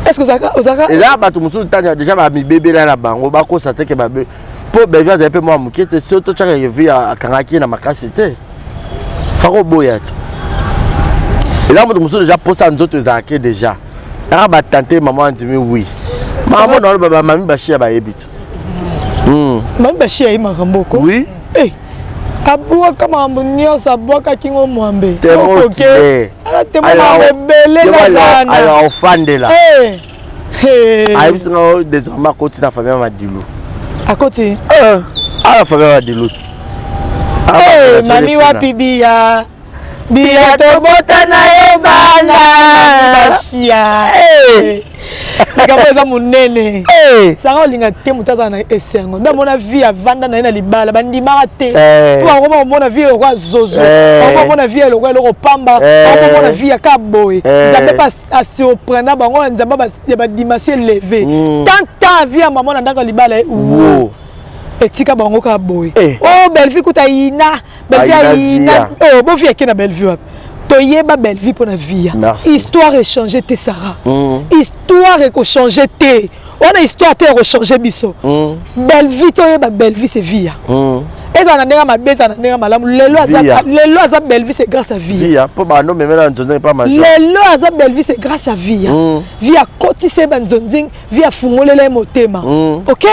Est-ce que Osaka et là bato musu tanya déjà ba mi bébé là bango ba ko sate ke ba be po bébé a peu moi mukete c'est auto chaka yevi a kangaki na makasite fako boyat et là musu déjà posa nzoto zake déjà là ba tante maman a dit oui maman non baba mami ba chia ba yebit mami ba chia yi makamboko oui eh abua kama munyo sabua ka kingo mwambe oke alors belé na zana alors ofande là eh bisinga désormais côté na famille Madilu à côté la famille Madilu mami wapi bia to botana e bana bashia Nikapoza munene. Sanga olinga te mutaza na esengo. Na mona vie avanda na ina libala bandima te. Pour ngoma mona vie kwa zozo. Ngoma mona vie lokwa loko pamba. Ngoma mona vie ka boy. Nzambe pas surprendre bango nzamba ba dimension élevée. Tant vie maman na ndako libala ou. Etika bango ka boy. Oh belle vie kuta ina. Belle vie ina. Oh bo vie na belle vie. Toyeba belle vie pour la vie. Histoire est changée te Sarah. Histoire est changée te. On a histoire te changer biso. Belle vie toyeba belle vie c'est vie. Et ça n'a ma bête ça n'a malam. Les lois à belle vie c'est grâce à vie. Pour ba non mais maintenant pas majeur. Les lois à belle vie c'est grâce à vie. Vie à cotiser banzonzing, vie à fumolele motema. OK?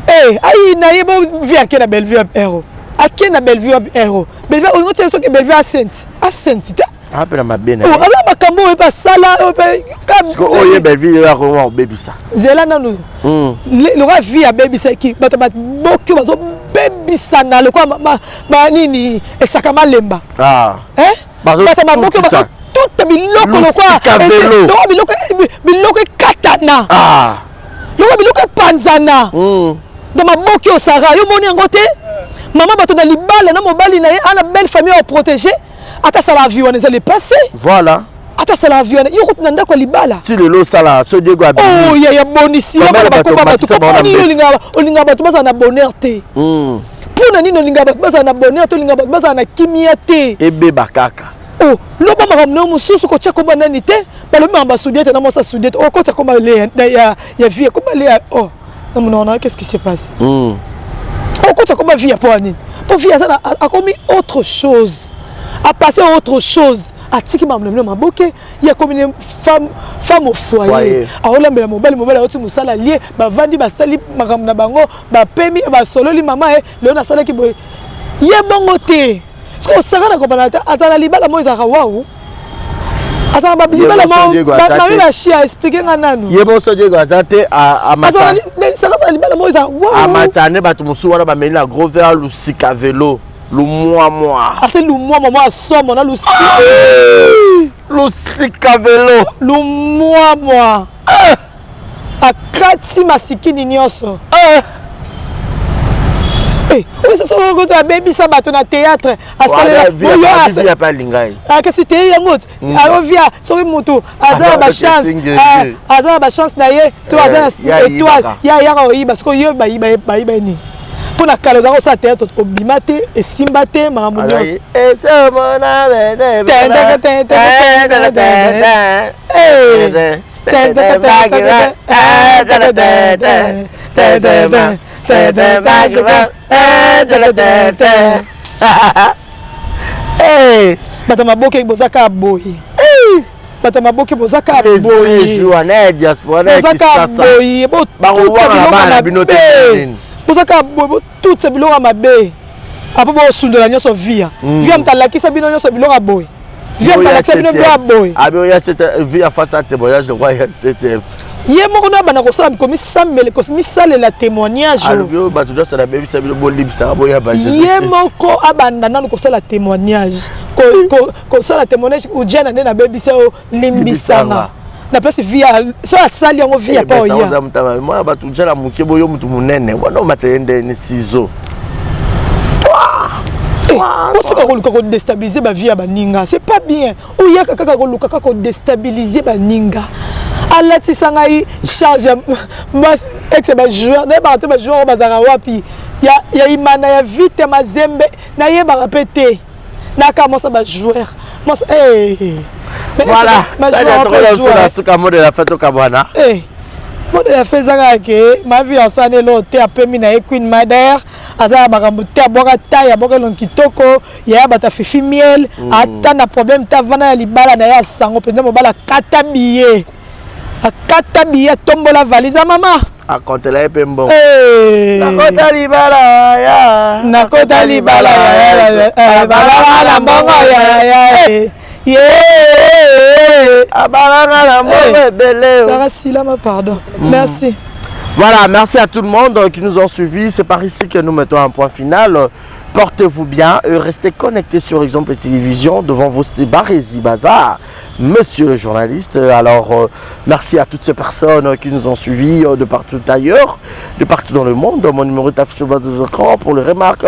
Eh, aïe na yebo vie à quelle belle vie héros. À qui na belle vie héros. Belle vie on tient que belle vie à sainte. À sainte. Ah pe na mabena. Oh, ala makambo e ba sala o pe parce que oye belle vie là comment on baby ça. Zela nanu. Le ra vie à baby ça qui bata boki bazo baby sana le quoi ma nini e sakama lemba. Ah. Hein? Bata boki bazo tout biloko le quoi. Non biloko katana. Ah. Loko biloko panzana. Dans ma boki au Sahara yo moni ngote. Maman bato na libala na mobali na ye ana belle famille à protéger. Ata sala vie on les passer. Voilà. Ata sala vie on yo kutna ndako libala. Si le lo sala so Diego abi. Oh ya bonisi ba ko ba to ko ni olinga bato baza na bonheur te. Pona ni olinga bato baza na bonheur to olinga bato baza na kimia te. Ebe bakaka. Oh, lo ba makamna mususu ko tcha ko banani te. Ba lo mamba soudete na mosa soudete. Oh ko ta ko ba le ya vie ko ba le oh. Non non qu'est-ce qui se passe? Pourquoi tu as comme vie à poignée? Pour vie a commis autre chose, a passé autre chose. A tiki mamle ma boke, il y a comme une femme au foyer. A ola mbela mobile a otu musala lié, ba vandi ba sali makam na bango, ba pemi ba solo li mama le na sala ki boy. Ye bongo te. Parce que ça na kompanata azala libala mo ezaka wawu. Azala ba libala mo ba mira chia expliquer ngananu. Ye bo so Diego azate a mata. Ça libala mo ezaka wawu. A matane ba tumusu wana ba meni na gros vers lusika vélo. Le moi. Ah c'est le moi somme on a le sika vélo. Le moi. A krati masikini nyonso. Eh, oui ça sont rencontre à baby ça bato na théâtre à salle il y a pas lingai. Ah que c'était yangot. Alors via sori moto azala ba chance na ye to azala étoile ya oyiba parce que yo ba ni. Pour la calodaro ça théâtre au bimate et simbate maramonios. Et ça mon Batama boke bozaka boy. Batama boke bozaka boy. Joana diaspora bozaka boy. Bozaka boy tout ce biloko mabe. Apo bo sundola nyoso via. Via mtalakisa bino nyoso biloko boy. Via mtalakisa bino biloko boy. Abi ya cette via face à témoignage de quoi cette Yé moko na bana ko sala ko misamele ko misalela témoignage. Alobio ba tu dois ça la baby ça bo libre ça boya ba. Yé moko abanda na ko sala témoignage. Ko sala témoignage ou jana na baby ça limbisanga. Na place via so asali yango via pa oya. Moi ba tu jana muke boyo mutu munene. Wana matende ni ciseaux. Ko déstabiliser ba vie ba ninga, c'est pas bien. Oya kaka ko déstabiliser ba ninga. Alati sangai charge mas ex ba joueur, na ba te ba joueur bazara wapi. Ya imana ya vite mazembe na ye ba répéter. Na ka mosa ba joueur. Mosa voilà. Ma joueur de la fête au Kabwana. Moi de la fête que ma vie en sané l'hôtel a permis na Queen Mother aza makambuta boka taille boka lonkitoko ya bata fifi miel ata na problème ta vana libala na ya sango penza mobala kata billet tombola valise maman a compter la pembo na kota libala ya bala na mbongo ya Sarah Silama, pardon. Merci. Voilà, merci à tout le monde qui nous ont suivis. C'est par ici que nous mettons un point final. Portez-vous bien et restez connectés sur Exemple Télévision devant vos Barési Bazar. Monsieur le journaliste, alors merci à toutes ces personnes qui nous ont suivis de partout ailleurs, de partout dans le monde. Mon numéro est affiché au bas de vos écrans pour les remarques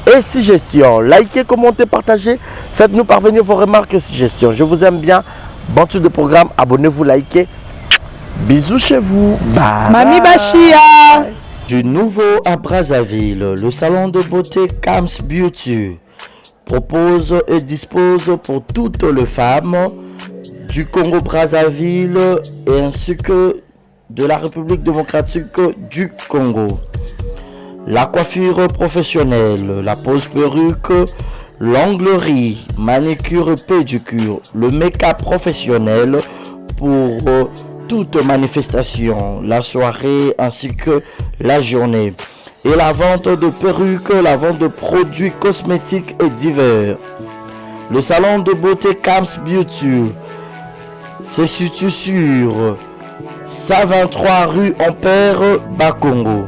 et suggestions. Likez, commentez, partagez. Faites-nous parvenir vos remarques et suggestions. Je vous aime bien. Bon tour de programme. Abonnez-vous, likez. Bisous chez vous. Bye. Mami Bachia. Du nouveau à Brazzaville, le salon de beauté Kams Beauty propose et dispose pour toutes les femmes du Congo-Brazzaville et ainsi que de la République démocratique du Congo. La coiffure professionnelle, la pose perruque, l'onglerie, manicure et pédicure, le make-up professionnel pour toute manifestation, la soirée ainsi que la journée. Et la vente de perruques, la vente de produits cosmétiques et divers. Le salon de beauté Kams Beauty se situe sur 123 rue Ampère Bakongo.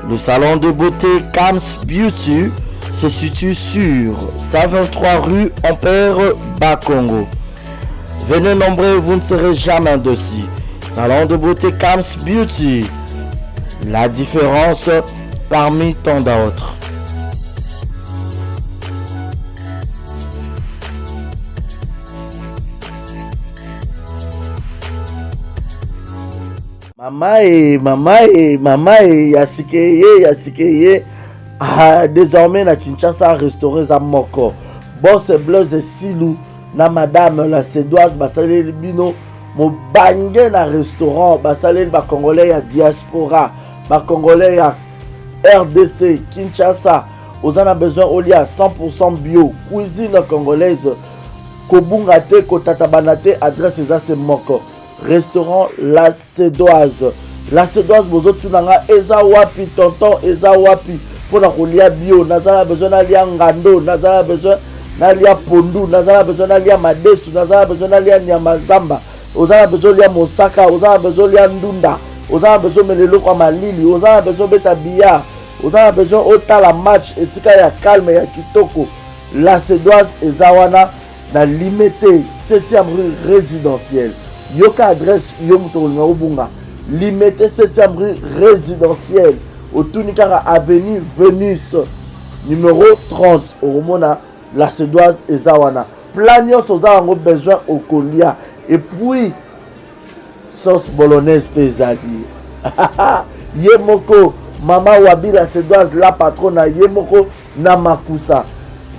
Le salon de beauté Kams Beauty se situe sur 123 rue Ampère Bakongo. Venez nombreux, vous ne serez jamais dessus. Salon de beauté Kams Beauty. La différence parmi tant d'autres. Mama yasikeye désormais na Kinshasa restauré za moko boss Blaise Silou na madame la Sédoise basaleli bino mobange na restaurant basaleli ba congolais ya diaspora ba congolais ya RDC Kinshasa ozana besoin olia 100% bio cuisine congolaise kobunga te kotatabana te adresse za se moko restaurant La Sédoise. La Sédoise bozo tunanga eza wapi tonton eza wapi pona kolia bio nazala besoin nalia ngando nazala besoin nalia pondu nazala besoin nalia madesu nazala besoin nalia nyama zamba ozala besoin lia mosaka ozala besoin lia ndunda ozala besoin melelo kwa malili ozala besoin beta bia ozala besoin otala match etika ya calme ya kitoko. La Sédoise eza wana na limité 7e rue résidentielle. Yoka adresse yomutolinga obunga limité 7e rue résidentielle au Tunikara avenue Vénus numéro 30 au Romona. La Sédoise et Zawana plagnon soza ngo besoin au colia et puis sauce bolognaise pesadi yemoko mama wabi La Sédoise la patronne yemoko na makusa.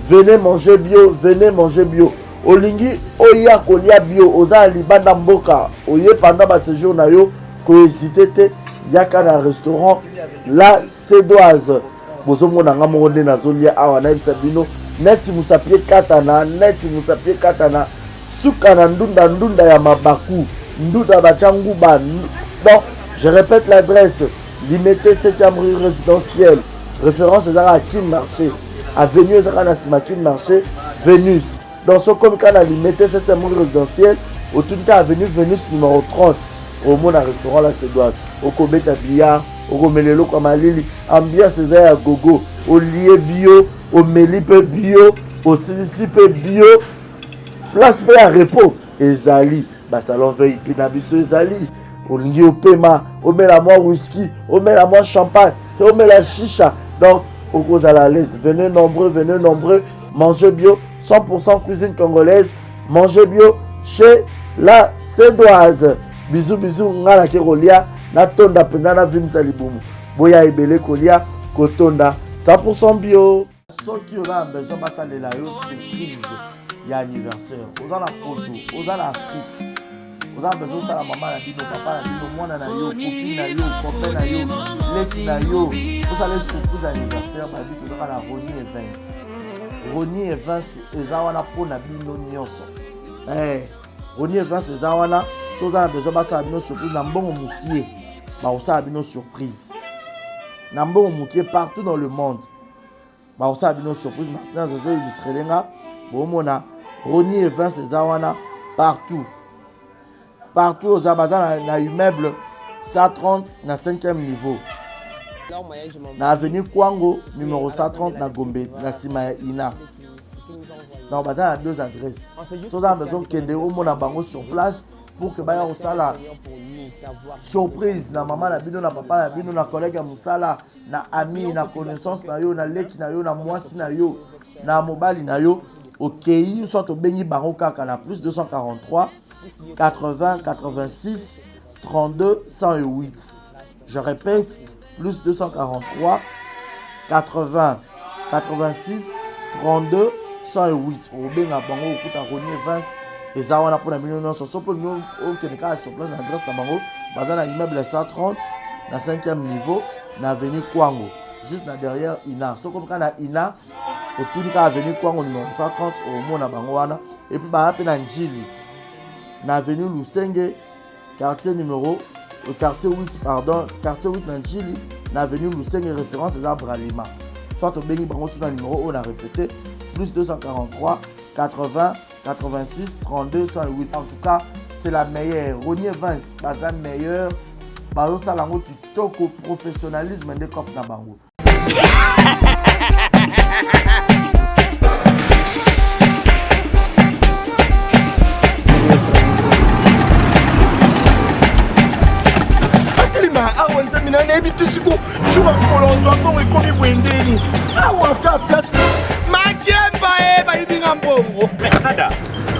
Venez manger bio olingi oya kolia bio oza libanda mboka oye pendant ba séjour na yo ko hésiter te yaka na restaurant La Sédoise bozomo na ngamo nde nazolia awa na bisabino neti musapie katana suka na ndunda ya mabaku ndunda bachangu ba. Donc je répète l'adresse limité 7e rue résidentielle référence à Kin Marché avenue Zakanasima Kin Marché Vénus. Dans ce comme cas, la limité 7e rue résidentielle, au Tunika avenue Vénus numéro 30. au monde à restaurant la Cédoise au kobeta billard au komelelo comme malili ambiance eza ya gogo au lié bio au melipe bio au silisipe bio place pe à repos ezali ba salon veille pina biso ezali olingi opema omela moi whisky omela moi champagne omela chicha donc au cause à la l'aise venez nombreux mangez bio 100% cuisine congolaise mangez bio chez la Cédoise. Bisous ngala ke kolia na tonda penda na vimsa libumu boya ebele kolia kotonda 100% bio. Soki oza besoin basalela yo surprise ya anniversaire oza na poto oza na Afrique oza besoin sala mama na bino papa na bino mwana na yo copine na yo copain na yo lesi na yo osala surprise anniversaire ba biso oza na Roni Events eza wana pona bino nyonso Roni Events eza wana so za besoin basala bino surprise na mbongo mukie ba osala bino surprise na mbongo mukie partout dans le monde ba osala bino surprise maintenant zo ilustrelenga bomona Roni Events eza wana partout oza baza na immeuble 130 na 5e niveau na avenue Kwango numéro 130 na Gombe na sima ya Ina. Donc baza na deux adresses so za besoin kende omona bango sur place pour que baya osala surprise na maman na bino na papa na bino na collègue ya musala na ami na connaissance na yo na leki na yo na mwasi na yo na mobali na yo okei soit obengi bango kaka na plus 243 80 86 32 108. Je répète, plus 243 80 86 32 108. Obenga bango okuta Roni Events eza wana pona bino nyonso so po bino okeneka sur place na adresse na bango baza na immeuble 130 na 5e niveau na avenue Kwango juste na derrière Ina. So comme na Ina autour de avenue Kwango numéro 130 au mona bango wana et puis ba na Njili na avenue Lusenge quartier 8 na Njili na avenue Lusenge référence des arbres Bralima. Soit au béni bango sur le numéro on a répété plus 243 80 86 32 108. En tout cas, c'est la meilleure. Roni Events, la meilleure. Bazo salango kitoko professionnalisme de cop na bango. Awa ntamina nebi tusiku shuka kolonzo mbongo ekomi bwendeni awa ka place makemba ba ibinga mbongo. Nada,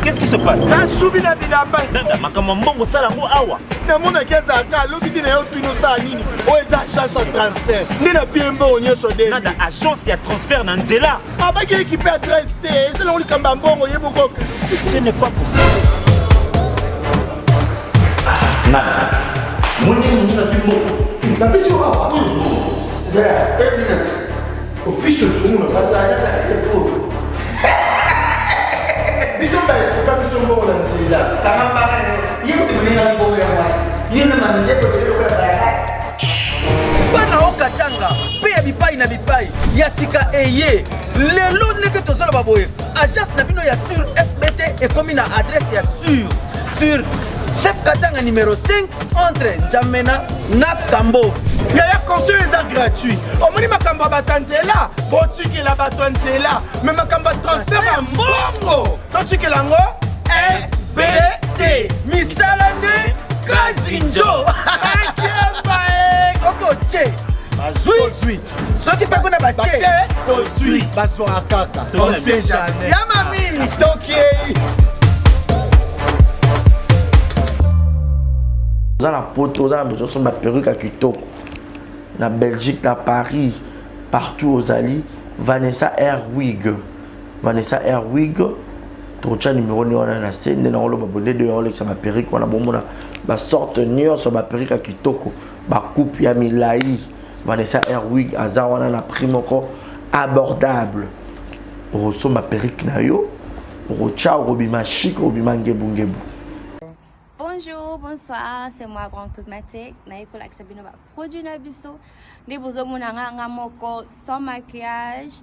qu'est-ce qui se passe? Nasubi na bilamba Nada makama mbongo sala ngo awa namona keza ka loki na yo twino sa nini o eza agence ya transfert nde na piembo nyonso de Nada agence ya transfert na nzela abaki équipe adresse te ezela olikamba mbongo yeboko. Ce n'est pas possible. Nada Mwenye mwenye fimbo. Napesi wa. Ja, 1 minute. Opiso chumu na pata ya telefoni. Biso ba biso mbongo na nzila. Kama yeye mwenye mbongo ya wasi. Yeye na mandeko ya baraka. Bana okatanga pe ya bipai na bipai ya sika eye lelo neke tozala baboye agence na bino ya sur FBT ekomi na adresse ya sur Chef Katanga numéro 5 entre Njamena na Kambo. Yaya conseil est gratuit. Omoni makamba batanzela, botiki la batanzela, mais makamba transfert en mbongo. Totiki lango FBT. Misalane Kazinjo. Soko che. Bazui. Soki pa kuna bache. Tozui. Basora kaka. On sait jamais. Ya mami. Toki. Dans la poto, dans la besoin de perruque à kitoko. Na Belgique, na Paris, partout aux alliés, Vanessa Airwig. Vanessa Airwig, trocha numéro ni on a na scène, na on le babonné de on l'ex ma perruque, on a bon mona, ba sorte nion sur ma perruque à kitoko, ba coupe ya milai. Vanessa Airwig, azawana na prime encore abordable. Rosso ma perruque na yo, rocha robima chic, robima ngebungebu. Bonjour, bonsoir, c'est moi Grand Cosmétique. Naïko Laksabino va produire un biseau. Des beaux hommes moko sans maquillage.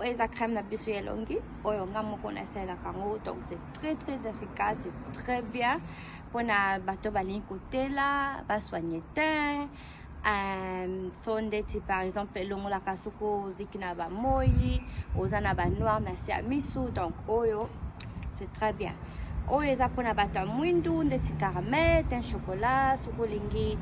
eza crème na biso elongi oyo nga moko nasala kango, donc c'est très efficace, c'est très bien pour na bato balingi kotela basoigner teint. So ndeti par exemple elongolaka soko oziki na bamoyi oza na banoir na se ya misu, donc oyo c'est très bien. Oyo eza mpona bato ya mwindu ndeti caramel, teint chocolat, soko olingi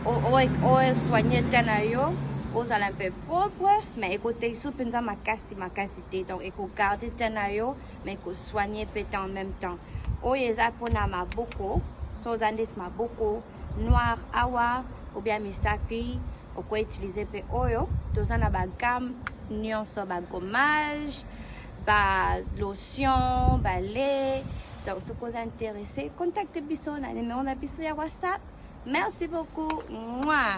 oyo soigner teint na yo ozala un peu propre, mais ekoteisa mpenza makasi te, donc ekogarde teint na yo mais ekosoigner peut-être en même temps. Oyo eza mpona maboko, so oza ndeti maboko noir awa ou bien misapi oko utiliser pe oyo toza na ba gamme nyonso, ba gommage, ba lotion, ba lait. Donc si vous êtes intéressé, contactez biso na numéro na biso ya WhatsApp. Merci beaucoup. Mouah.